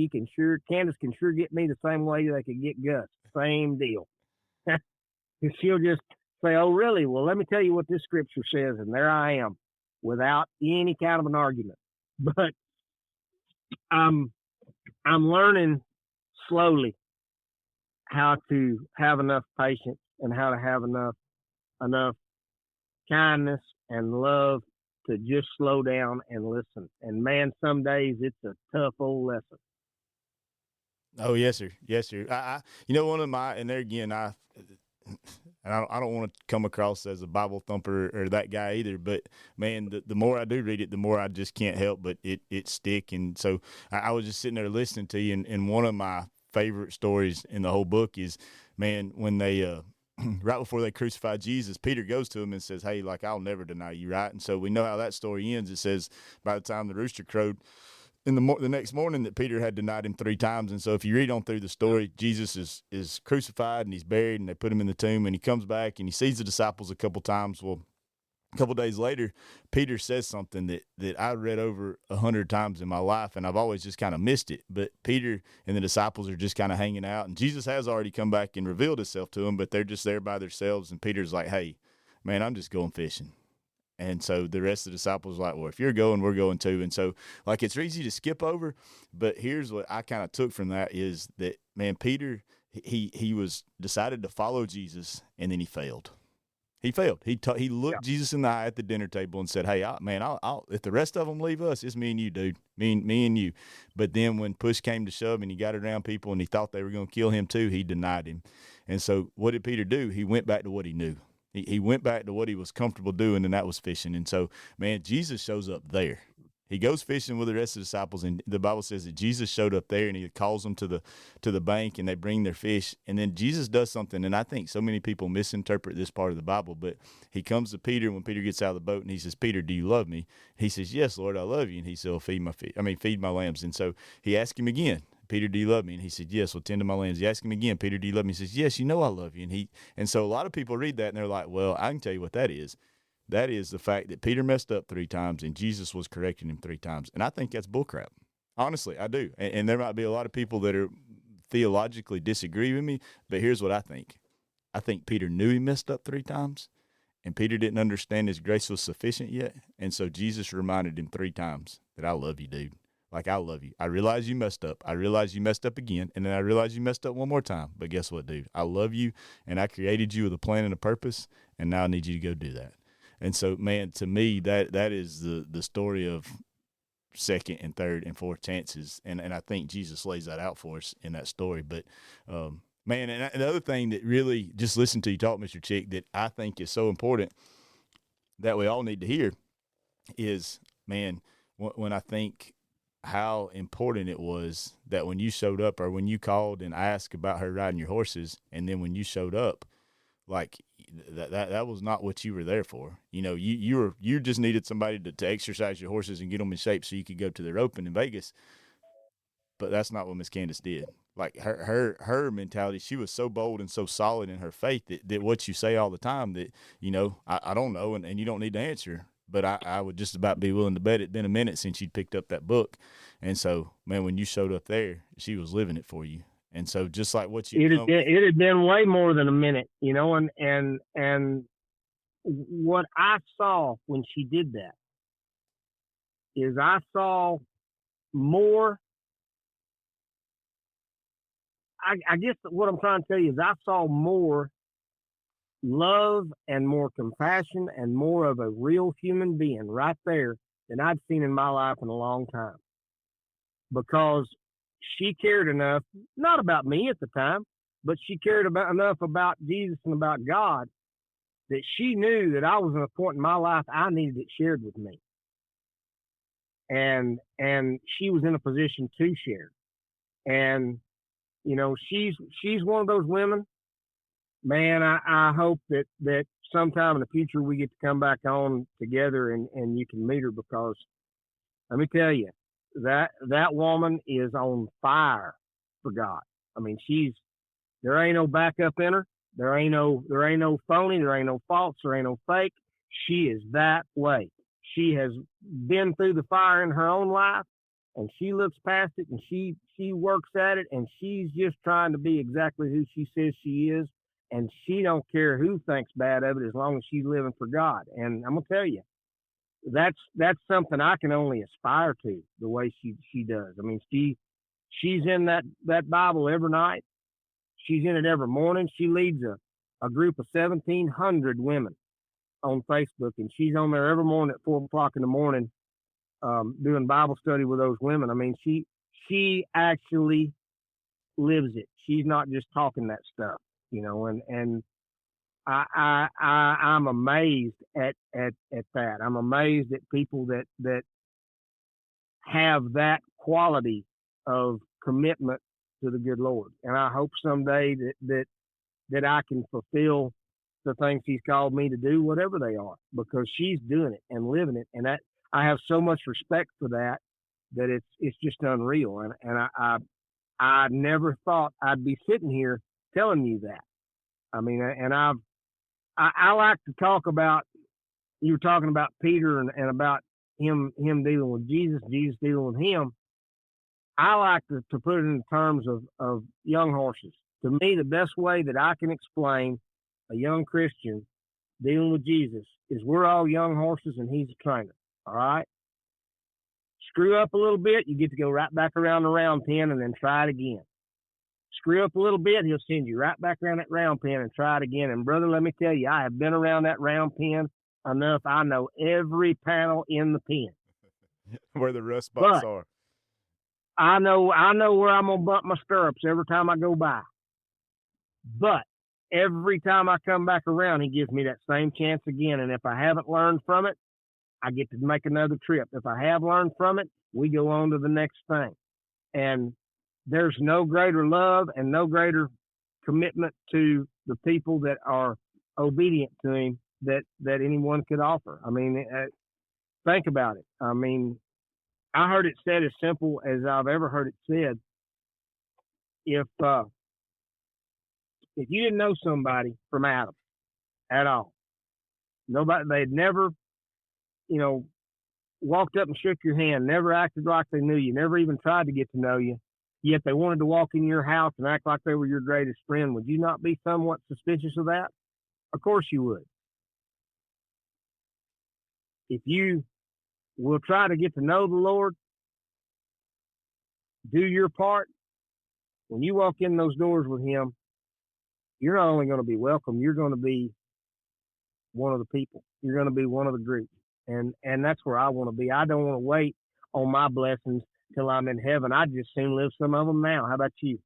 Candace can sure get me the same way they could get Gus. Same deal. And she'll just say, "Oh, really? Well, let me tell you what this scripture says," and there I am, without any kind of an argument. But I'm learning slowly how to have enough patience and how to have enough kindness and love to just slow down and listen. And man, some days it's a tough old lesson. Oh, yes, sir. Yes, sir. One of my, and there again, I don't want to come across as a Bible thumper or that guy either, but man, the more I do read it, the more I just can't help but it stick. And so I was just sitting there listening to you, and one of my favorite stories in the whole book is, man, when they right before they crucified Jesus, Peter goes to him and says, "Hey, like, I'll never deny you," right? And so we know how that story ends. It says by the time the rooster crowed in the next morning that Peter had denied him 3 times. And so if you read on through the story, Jesus is crucified and he's buried, and they put him in the tomb, and he comes back and he sees the disciples a couple times. Well, a couple days later, Peter says something that I read over 100 times in my life, and I've always just kind of missed it. But Peter and the disciples are just kind of hanging out, and Jesus has already come back and revealed himself to them, but they're just there by themselves. And Peter's like, "Hey, man, I'm just going fishing." And so the rest of the disciples are like, "Well, if you're going, we're going too." And so, like, it's easy to skip over, but here's what I kind of took from that is that, man, Peter, he was decided to follow Jesus, and then he failed. He failed. He looked Jesus in the eye at the dinner table and said, "Hey, I'll if the rest of them leave us, it's me and you, dude. Me and you." But then when push came to shove and he got around people and he thought they were going to kill him too, he denied him. And so what did Peter do? He went back to what he knew. He went back to what he was comfortable doing, and that was fishing. And so, man, Jesus shows up there. He goes fishing with the rest of the disciples, and the Bible says that Jesus showed up there, and he calls them to the bank, and they bring their fish. And then Jesus does something, and I think so many people misinterpret this part of the Bible, but he comes to Peter when Peter gets out of the boat, and he says, "Peter, do you love me?" He says, "Yes, Lord, I love you." And he said, "Well, feed my lambs." And so he asked him again, "Peter, do you love me?" And he said, "Yes, well, tend to my lambs." He asked him again, "Peter, do you love me?" He says, "Yes, you know I love you." And so a lot of people read that, and they're like, "Well, I can tell you what that is. That is the fact that Peter messed up 3 times and Jesus was correcting him 3 times. And I think that's bullcrap. Honestly, I do. And there might be a lot of people that are theologically disagree with me, but here's what I think. I think Peter knew he messed up 3 times, and Peter didn't understand his grace was sufficient yet. And so Jesus reminded him 3 times that I love you, dude. Like, I love you. I realize you messed up. I realize you messed up again. And then I realize you messed up one more time. But guess what, dude? I love you, and I created you with a plan and a purpose, and now I need you to go do that. And so, man, to me, that is the story of second and third and fourth chances. And I think Jesus lays that out for us in that story. But, man, and the other thing that really, just listen to you talk, Mr. Chick, that I think is so important that we all need to hear is, man, when I think how important it was that when you showed up or when you called and asked about her riding your horses, and then when you showed up, like, that was not what you were there for. You know, you just needed somebody to exercise your horses and get them in shape so you could go to their open in Vegas. But that's not what Miss Candace did. Like, her mentality, she was so bold and so solid in her faith that what you say all the time that, you know, I don't know, and you don't need to answer. But I would just about be willing to bet it'd been a minute since you'd picked up that book. And so, man, when you showed up there, she was living it for you. And so, just like what you, it had been way more than a minute, you know, and what I saw when she did that is I saw more. I guess what I'm trying to tell you is I saw more love and more compassion and more of a real human being right there than I'd seen in my life in a long time. Because she cared enough, not about me at the time, but she cared enough about Jesus and about God that she knew that I was at a point in my life I needed it shared with me. And she was in a position to share. And, you know, she's one of those women, man, I hope that sometime in the future we get to come back on together and you can meet her, because let me tell you, that woman is on fire for God. I mean, there ain't no backup in her. There ain't no phony. There ain't no false. There ain't no fake. She is that way. She has been through the fire in her own life, and she looks past it, and she works at it, and she's just trying to be exactly who she says she is, and she don't care who thinks bad of it as long as she's living for God. And I'm gonna tell you, that's something I can only aspire to, the way she does. I mean, she's in that Bible every night. She's in it every morning. She leads a group of 1,700 women on Facebook, and she's on there every morning at 4:00 in the morning, doing Bible study with those women. I mean, she actually lives it. She's not just talking that stuff, you know. And I'm amazed at that. I'm amazed at people that have that quality of commitment to the good Lord. And I hope someday that I can fulfill the things He's called me to do, whatever they are, because she's doing it and living it. And that, I have so much respect for that it's just unreal. And I never thought I'd be sitting here telling you that. I mean, and I like to talk about, you were talking about Peter and about him dealing with Jesus dealing with him. I like to put it in terms of young horses. To me, the best way that I can explain a young Christian dealing with Jesus is we're all young horses and He's a trainer. All right? Screw up a little bit, you get to go right back around the round pen and then try it again. Screw up a little bit, He'll send you right back around that round pen and try it again. And brother, let me tell you, I have been around that round pen enough. I know every panel in the pen. Where the rust spots are. I know where I'm gonna bump my stirrups every time I go by. But every time I come back around, He gives me that same chance again. And if I haven't learned from it, I get to make another trip. If I have learned from it, we go on to the next thing. And there's no greater love and no greater commitment to the people that are obedient to Him that anyone could offer. I mean, think about it. I mean, I heard it said as simple as I've ever heard it said. If you didn't know somebody from Adam at all, they'd never, walked up and shook your hand, never acted like they knew you, never even tried to get to know you, yet they wanted to walk in your house and act like they were your greatest friend, would you not be somewhat suspicious of that? Of course you would. If you will try to get to know the Lord, do your part, when you walk in those doors with Him, you're not only going to be welcome, you're going to be one of the people. You're going to be one of the group. And that's where I want to be. I don't want to wait on my blessings till I'm in heaven. I just soon live some of them now. How about you?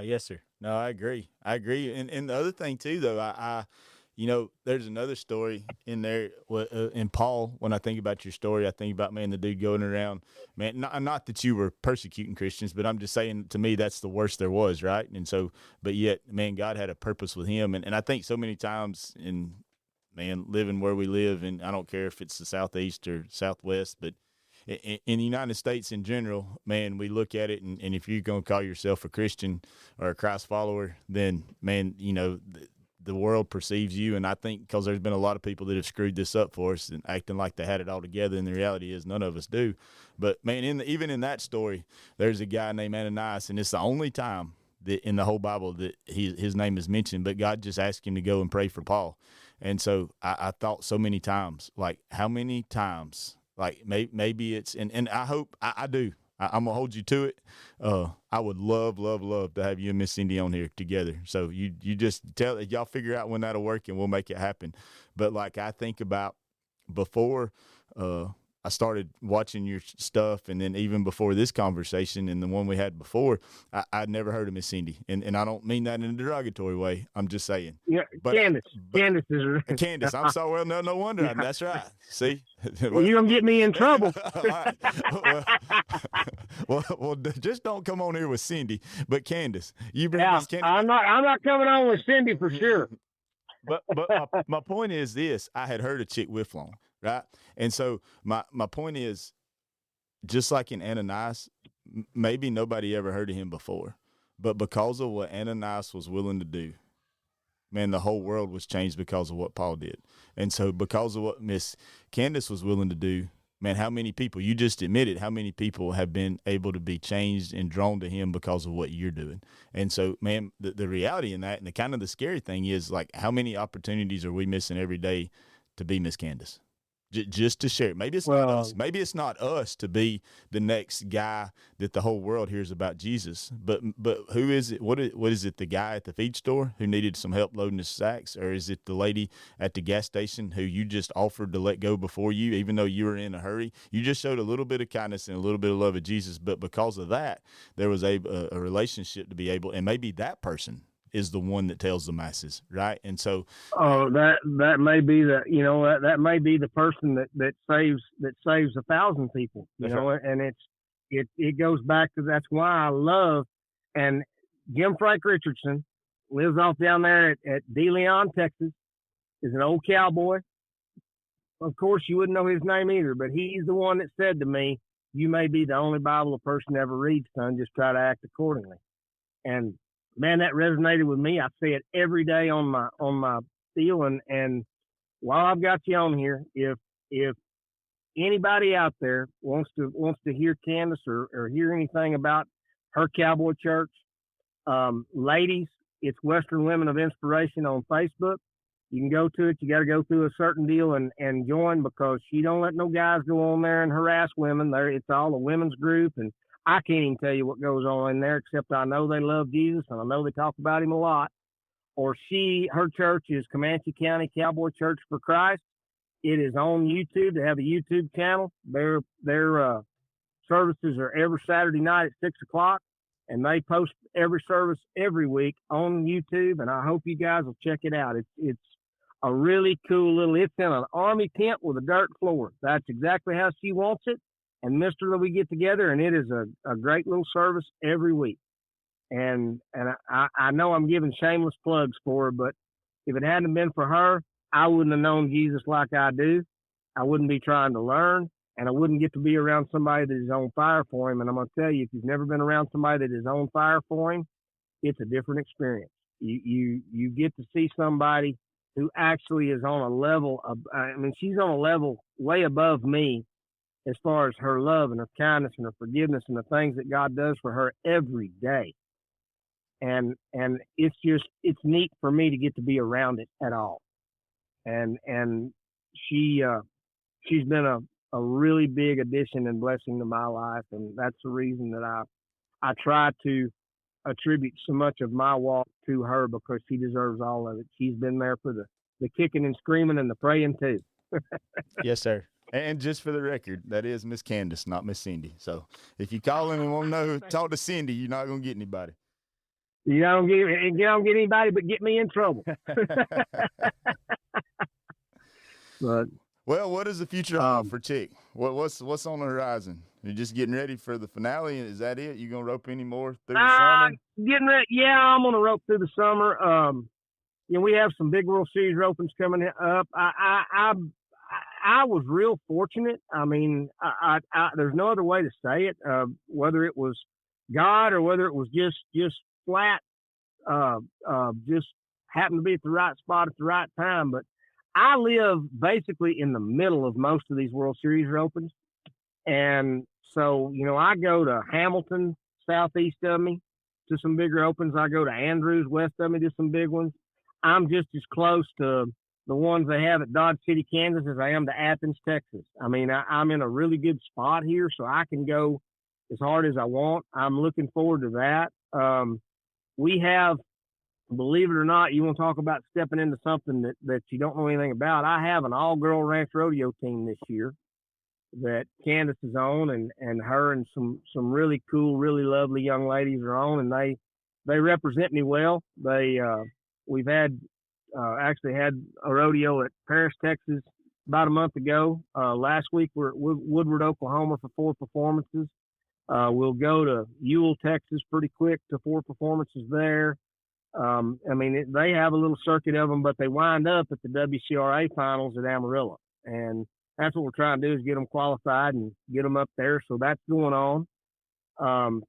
Yes, sir. No, I agree. And the other thing too, though, I there's another story in there in Paul. When I think about your story, I think about, man, the dude going around, man, not that you were persecuting Christians, but I'm just saying, to me, that's the worst there was, right? And so, but yet, man, God had a purpose with him. And I think so many times living where we live, and I don't care if it's the Southeast or Southwest, but in the United States in general, man, we look at it, and if you're going to call yourself a Christian or a Christ follower, then, man, the world perceives you. And I think because there's been a lot of people that have screwed this up for us and acting like they had it all together, and the reality is none of us do. But, man, even in that story, there's a guy named Ananias, and it's the only time that in the whole Bible that his name is mentioned, but God just asked him to go and pray for Paul. And so I thought so many times, like, how many times, like, maybe it's, and I hope, I do. I'm going to hold you to it. I would love to have you and Miss Cindy on here together. So you just y'all figure out when that'll work, and we'll make it happen. But, like, I think about before I started watching your stuff, and then even before this conversation and the one we had before, I'd never heard of Miss Cindy, and I don't mean that in a derogatory way. I'm just saying. Yeah, but, Candace. But, Candace is. Candace, I'm sorry. Well, no wonder. Yeah. That's right. See, Well, you're gonna get me in trouble. All right. Well, just don't come on here with Cindy. But Candace, you bring Miss Candace. I'm not coming on with Cindy for sure. But my point is this: I had heard of Chic Wilfong, right? And so my point is, just like in Ananias, maybe nobody ever heard of him before, but because of what Ananias was willing to do, man, the whole world was changed because of what Paul did. And so because of what Miss Candace was willing to do, man, how many people, you just admitted how many people have been able to be changed and drawn to him because of what you're doing. And so, man, the reality in that, and the kind of the scary thing is, like, how many opportunities are we missing every day to be Miss Candace? Just to share. Maybe it's not us. Maybe it's not us to be the next guy that the whole world hears about Jesus. But who is it? What is it? The guy at the feed store who needed some help loading his sacks, or is it the lady at the gas station who you just offered to let go before you, even though you were in a hurry? You just showed a little bit of kindness and a little bit of love of Jesus, but because of that, there was a relationship to be able, and maybe that person is the one that tells the masses, right? And so, that may be that may be the person that saves 1,000 people, you know, right. And it goes back to, that's why I love, and Jim Frank Richardson lives off down there at De Leon, Texas, is an old cowboy. Of course, you wouldn't know his name either, but he's the one that said to me, "You may be the only Bible a person ever reads, son. Just try to act accordingly." And man, that resonated with me. I say it every day on my deal. And while I've got you on here, if anybody out there wants to hear Candace or hear anything about her cowboy church, ladies, it's Western Women of Inspiration on Facebook. You can go to it. You got to go through a certain deal and join, because she don't let no guys go on there and harass women. It's all a women's group, and I can't even tell you what goes on in there, except I know they love Jesus, and I know they talk about him a lot. Or her church is Comanche County Cowboy Church for Christ. It is on YouTube. They have a YouTube channel. Their services are every Saturday night at 6:00, and they post every service every week on YouTube. And I hope you guys will check it out. It's a really cool it's in an army tent with a dirt floor. That's exactly how she wants it. And Mr. we get together, and it is a great little service every week. And I know I'm giving shameless plugs for her, but if it hadn't been for her, I wouldn't have known Jesus like I do. I wouldn't be trying to learn, and I wouldn't get to be around somebody that is on fire for him. And I'm going to tell you, if you've never been around somebody that is on fire for him, it's a different experience. You get to see somebody who actually is on a level of, she's on a level way above me, as far as her love and her kindness and her forgiveness and the things that God does for her every day. And it's neat for me to get to be around it at all. And she's been a really big addition and blessing to my life. And that's the reason that I try to attribute so much of my walk to her, because she deserves all of it. She's been there for the kicking and screaming and the praying too. Yes, sir. And just for the record, that is Miss Candace, not Miss Cindy. So if you call in and want to know, talk to Cindy, you're not going to get anybody. You don't get anybody, but get me in trouble. But well, what is the future for Chic? What's on the horizon? You're just getting ready for the finale. Is that it? You gonna rope any more through the summer? Getting ready. Yeah, I'm gonna rope through the summer. We have some big World Series ropings coming up. I was real fortunate. I mean, I there's no other way to say it. Whether it was God or whether it was just flat, just happened to be at the right spot at the right time. But I live basically in the middle of most of these World Series opens. And so, I go to Hamilton, southeast of me, to some bigger opens. I go to Andrews, west of me, to some big ones. I'm just as close to the ones they have at Dodge City, Kansas, as I am to Athens, Texas. I mean, I'm in a really good spot here, so I can go as hard as I want. I'm looking forward to that. We have, believe it or not, you want to talk about stepping into something that you don't know anything about. I have an all-girl ranch rodeo team this year. that Candace is on, and her and some really cool, really lovely young ladies are on, and they represent me well. We've actually had a rodeo at Paris, Texas, about a month ago. Last week we're at Woodward, Oklahoma for 4 performances. We'll go to Ewell, Texas pretty quick to 4 performances there. They have a little circuit of them, but they wind up at the WCRA finals at Amarillo. And that's what we're trying to do, is get them qualified and get them up there. So that's going on.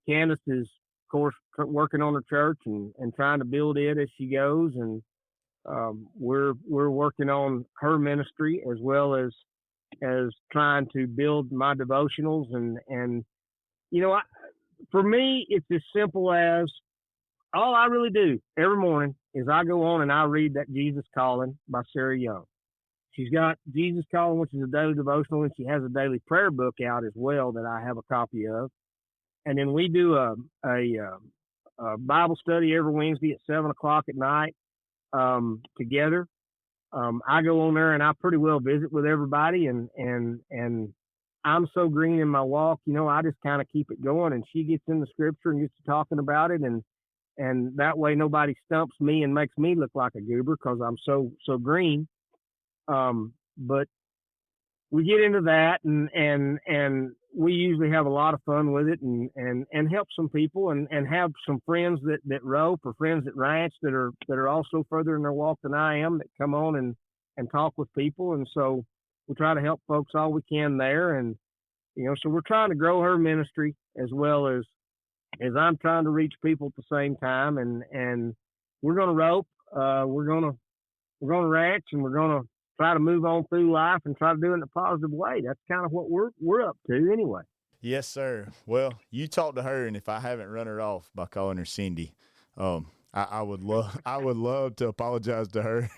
Candace is, of course, working on her church and trying to build it as she goes. And we're working on her ministry as well as trying to build my devotionals. And for me, it's as simple as, all I really do every morning is I go on and I read that Jesus Calling by Sarah Young. She's got Jesus Calling, which is a daily devotional, and she has a daily prayer book out as well that I have a copy of. And then we do a Bible study every Wednesday at 7:00 at night together. I go on there and I pretty well visit with everybody, and I'm so green in my walk, I just kind of keep it going, and she gets in the scripture and gets to talking about it, and that way nobody stumps me and makes me look like a goober because I'm so green. But we get into that, and we usually have a lot of fun with it, and help some people, and have some friends that rope, or friends that ranch that are also further in their walk than I am, that come on and talk with people. And so we try to help folks all we can there. And, so we're trying to grow her ministry as well as I'm trying to reach people at the same time. And we're going to rope, we're going to ranch, and we're going to try to move on through life and try to do it in a positive way. That's kind of what we're up to anyway. Yes, sir. Well, you talk to her, and if I haven't run her off by calling her Cindy, I would love to apologize to her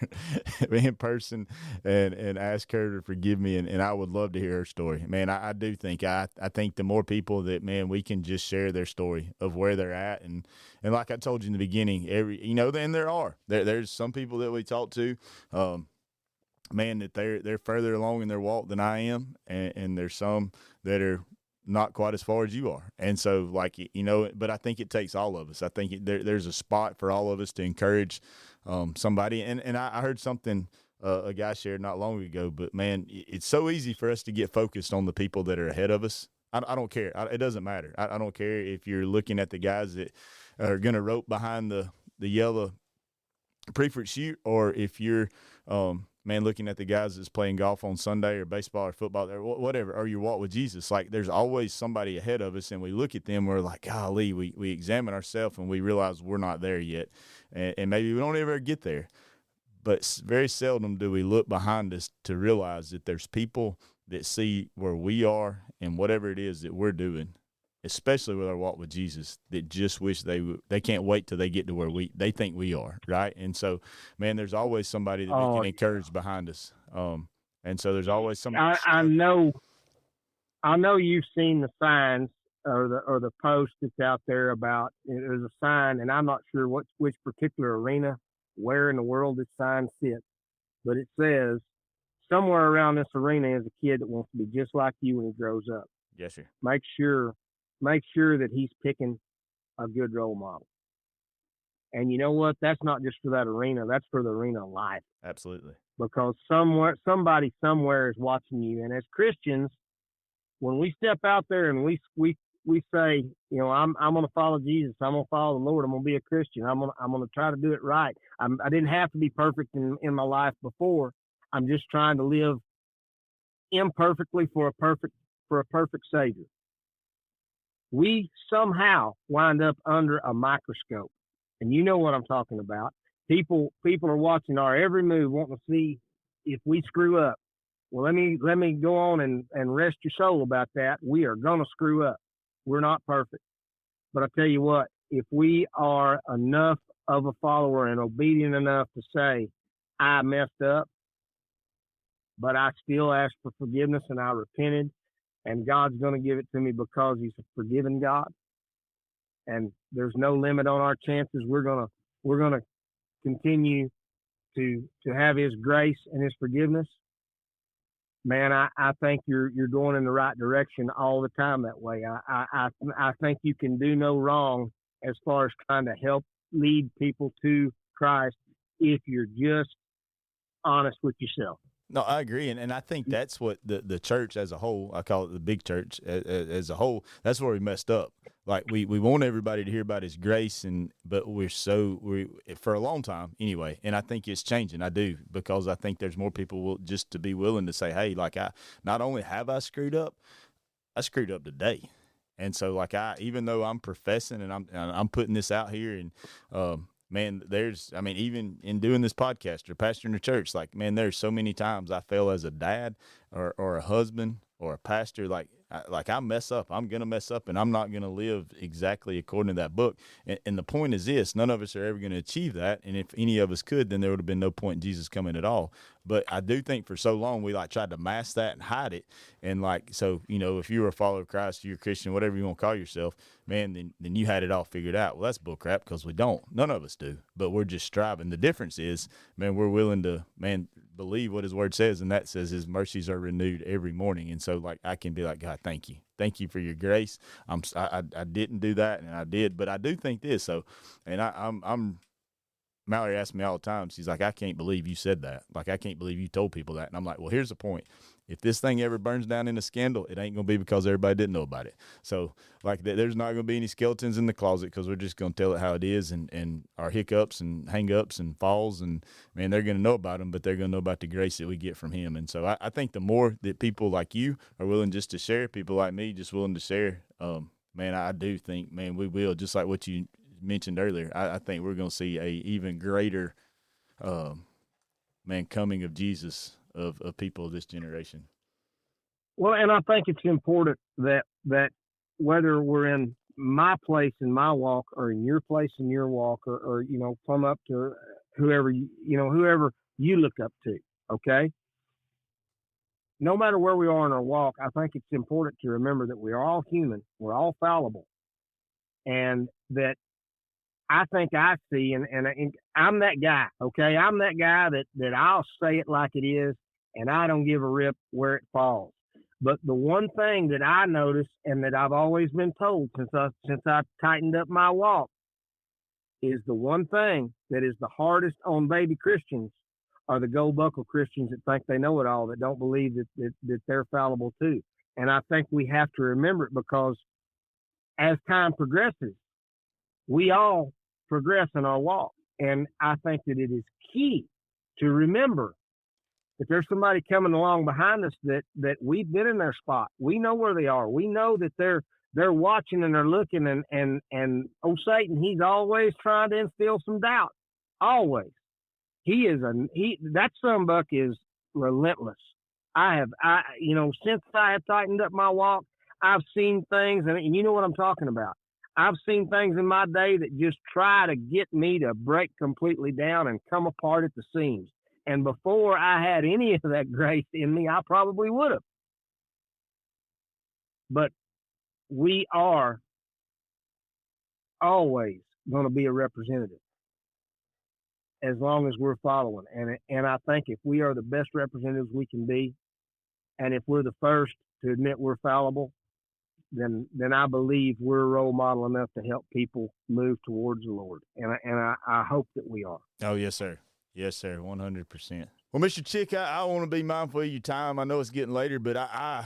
in person and ask her to forgive me, and I would love to hear her story. Man, I do think I think the more people that, man, we can just share their story of where they're at, and like I told you in the beginning, and there's some people that we talk to, man, that they're further along in their walk than I am, and there's some that are not quite as far as you are. And so, but I think it takes all of us. I think there's a spot for all of us to encourage somebody. And I heard something a guy shared not long ago, but man, it's so easy for us to get focused on the people that are ahead of us. I don't care. It doesn't matter. I don't care if you're looking at the guys that are going to rope behind the yellow preferred chute, or if you're, looking at the guys that's playing golf on Sunday, or baseball or football or whatever, or you walk with Jesus. Like, there's always somebody ahead of us, and we look at them, we're like, golly, we examine ourselves, and we realize we're not there yet. And maybe we don't ever get there. But very seldom do we look behind us to realize that there's people that see where we are and whatever it is that we're doing, especially with our walk with Jesus, that just wish they can't wait till they get to where they think we are, right? And so, man, there's always somebody that we can encourage behind us. And so there's always somebody. I know you've seen the signs or the post that's out there about, there's a sign, and I'm not sure which particular arena, where in the world this sign sits, but it says, somewhere around this arena is a kid that wants to be just like you when he grows up. Yes, sir. Make sure that he's picking a good role model. And you know what? That's not just for that arena. That's for the arena of life. Absolutely. Because somebody somewhere is watching you. And as Christians, when we step out there and we say, I'm going to follow Jesus. I'm going to follow the Lord. I'm going to be a Christian. I'm going to try to do it right. I didn't have to be perfect in my life before. I'm just trying to live imperfectly for a perfect Savior. We somehow wind up under a microscope, and you know what I'm talking about. People are watching our every move, wanting to see if we screw up. Well, let me go on and rest your soul about that. We are gonna screw up. We're not perfect, but I tell you what, if we are enough of a follower and obedient enough to say, I messed up, but I still asked for forgiveness and I repented, and God's going to give it to me because he's a forgiving God. And there's no limit on our chances. We're going to continue to have his grace and his forgiveness. man, I think you're going in the right direction all the time that way. I think you can do no wrong as far as trying to help lead people to Christ if you're just honest with yourself. No, I agree, and I think that's what the church as a whole, I call it the big church as a whole, that's where we messed up. Like we want everybody to hear about His grace, but we for a long time anyway, and I think it's changing. I do, because I think there's more people just to be willing to say, hey, like I not only have I screwed up today, and so like even though I'm professing and I'm putting this out here and man, even in doing this podcast or pastoring a church, like, man, there's so many times I fail as a dad or a husband or a pastor. Like I mess up. I'm going to mess up, and I'm not going to live exactly according to that book. And the point is this: none of us are ever going to achieve that. And if any of us could, then there would have been no point in Jesus coming at all. But I do think for so long we tried to mask that and hide it. And so, if you were a follower of Christ, you're a Christian, whatever you want to call yourself, man, then you had it all figured out. Well, that's bullcrap, because we don't. None of us do. But we're just striving. The difference is, man, we're willing to, believe what His word says, and that says His mercies are renewed every morning. And so, I can be like, God, thank you for your grace. I didn't do that, and I did, but I do think this. So, and I'm Mallory asks me all the time. She's like, I can't believe you said that. Like, I can't believe you told people that. And I'm like, well, here's the point. If this thing ever burns down in a scandal, it ain't going to be because everybody didn't know about it. So, there's not going to be any skeletons in the closet, because we're just going to tell it how it is, and our hiccups and hang-ups and falls, and, man, they're going to know about them, but they're going to know about the grace that we get from Him. And so I think the more that people like you are willing just to share, people like me just willing to share, man, I do think, man, we will, just like what you mentioned earlier. I think we're going to see a even greater, coming of Jesus of people of this generation. Well, and I think it's important that whether we're in my place in my walk, or in your place in your walk, or come up to whoever whoever you look up to, okay? No matter where we are in our walk, I think it's important to remember that we are all human, we're all fallible, and that I think I see, and I'm that guy, okay? I'm that guy that I'll say it like it is, and I don't give a rip where it falls. But the one thing that I notice, and that I've always been told since I tightened up my walk, is the one thing that is the hardest on baby Christians are the gold buckle Christians that think they know it all, that don't believe that they're fallible too. And I think we have to remember it, because as time progresses, we all progress in our walk. And I think that it is key to remember that there's somebody coming along behind us that we've been in their spot. We know where they are. We know that they're watching and they're looking, and Satan, he's always trying to instill some doubt. Always. That sonbuck is relentless. Since I have tightened up my walk, I've seen things, and you know what I'm talking about. I've seen things in my day that just try to get me to break completely down and come apart at the seams. And before I had any of that grace in me, I probably would have. But we are always going to be a representative as long as we're following. And I think if we are the best representatives we can be, and if we're the first to admit we're fallible, then I believe we're a role model enough to help people move towards the Lord. And I hope that we are. Oh, yes, sir. Yes, sir. 100%. Well, Mr. Chick, I want to be mindful of your time. I know it's getting later, but I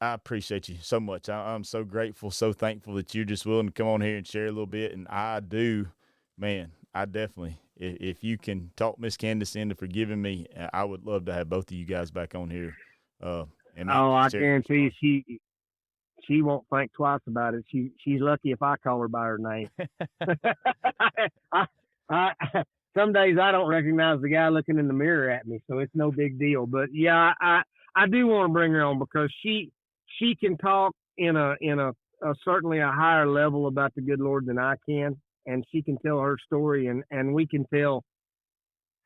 appreciate you so much. I'm so grateful, so thankful that you're just willing to come on here and share a little bit. And I definitely, if you can talk Miss Candace into forgiving me, I would love to have both of you guys back on here. I guarantee you, she won't think twice about it. She's lucky if I call her by her name. Some days I don't recognize the guy looking in the mirror at me, so it's no big deal. But yeah, I do want to bring her on, because she can talk in a certainly a higher level about the good Lord than I can, and she can tell her story, and we can tell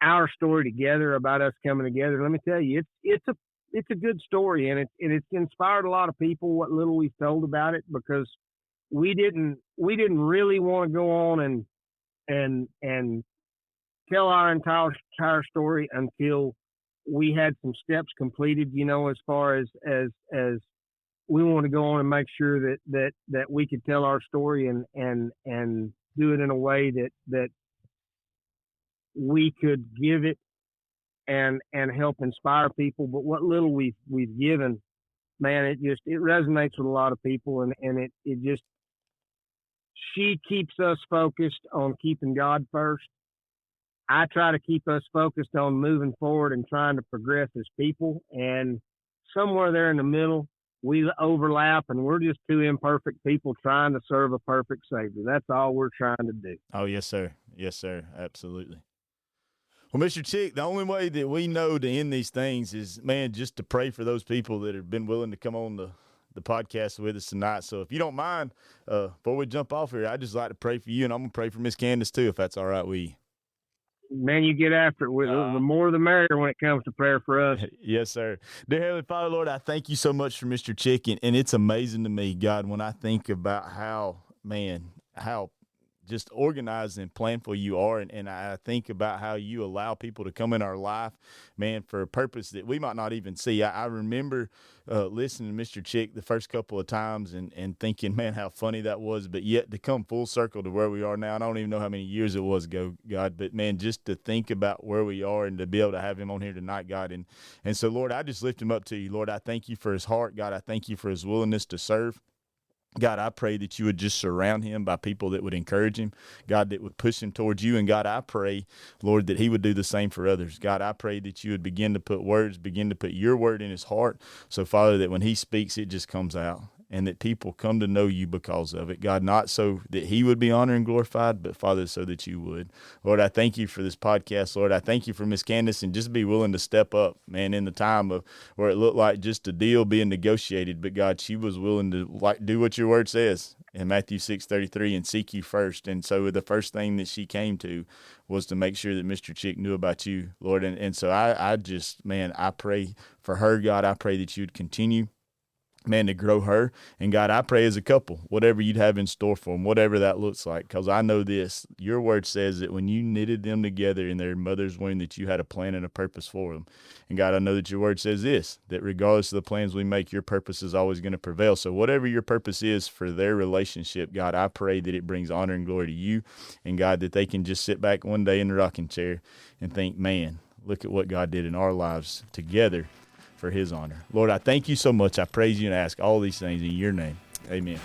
our story together about us coming together. Let me tell you, it's a good story, and it's inspired a lot of people, what little we've told about it, because we didn't really want to go on and tell our entire story until we had some steps completed, as far as we want to go on and make sure that we could tell our story and do it in a way that we could give it and help inspire people. But what little we've given, man, it resonates with a lot of people, and it just, she keeps us focused on keeping God first. I try to keep us focused on moving forward and trying to progress as people. And somewhere there in the middle, we overlap, and we're just two imperfect people trying to serve a perfect Savior. That's all we're trying to do. Oh, yes, sir. Yes, sir. Absolutely. Well, Mr. Chick, the only way that we know to end these things is, man, just to pray for those people that have been willing to come on the podcast with us tonight. So if you don't mind, before we jump off here, I'd just like to pray for you, and I'm going to pray for Miss Candace too, if that's all right with you. Man, you get after it. The more the merrier when it comes to prayer for us. Yes, sir. Dear Heavenly Father, Lord, I thank you so much for Mr. Chick, and it's amazing to me, God, when I think about how just organized and planful you are, and I think about how you allow people to come in our life, man, for a purpose that we might not even see. I remember listening to Mr. Chick the first couple of times and thinking, man, how funny that was, but yet to come full circle to where we are now, I don't even know how many years it was ago, God, but man, just to think about where we are and to be able to have him on here tonight, God, and so, Lord, I just lift him up to you. Lord, I thank you for his heart. God, I thank you for his willingness to serve. God, I pray that you would just surround him by people that would encourage him, God, that would push him towards you. And God, I pray, Lord, that he would do the same for others. God, I pray that you would begin to put your word in his heart. So, Father, that when he speaks, it just comes out, and that people come to know you because of it. God, not so that he would be honored and glorified, but, Father, so that you would. Lord, I thank you for this podcast. Lord, I thank you for Miss Candace, and just be willing to step up, man, in the time of where it looked like just a deal being negotiated. But, God, she was willing to do what your word says in Matthew 6:33 and seek you first. And so the first thing that she came to was to make sure that Mr. Chick knew about you, Lord. And so I just, man, I pray for her, God. I pray that you would continue, man, to grow her. And God, I pray as a couple, whatever you'd have in store for them, whatever that looks like, because I know this, your word says that when you knitted them together in their mother's womb, that you had a plan and a purpose for them. And God, I know that your word says this, that regardless of the plans we make, your purpose is always going to prevail. So whatever your purpose is for their relationship, God, I pray that it brings honor and glory to you. And God, that they can just sit back one day in the rocking chair and think, man, look at what God did in our lives together for his honor. Lord, I thank you so much. I praise you and ask all these things in your name. Amen.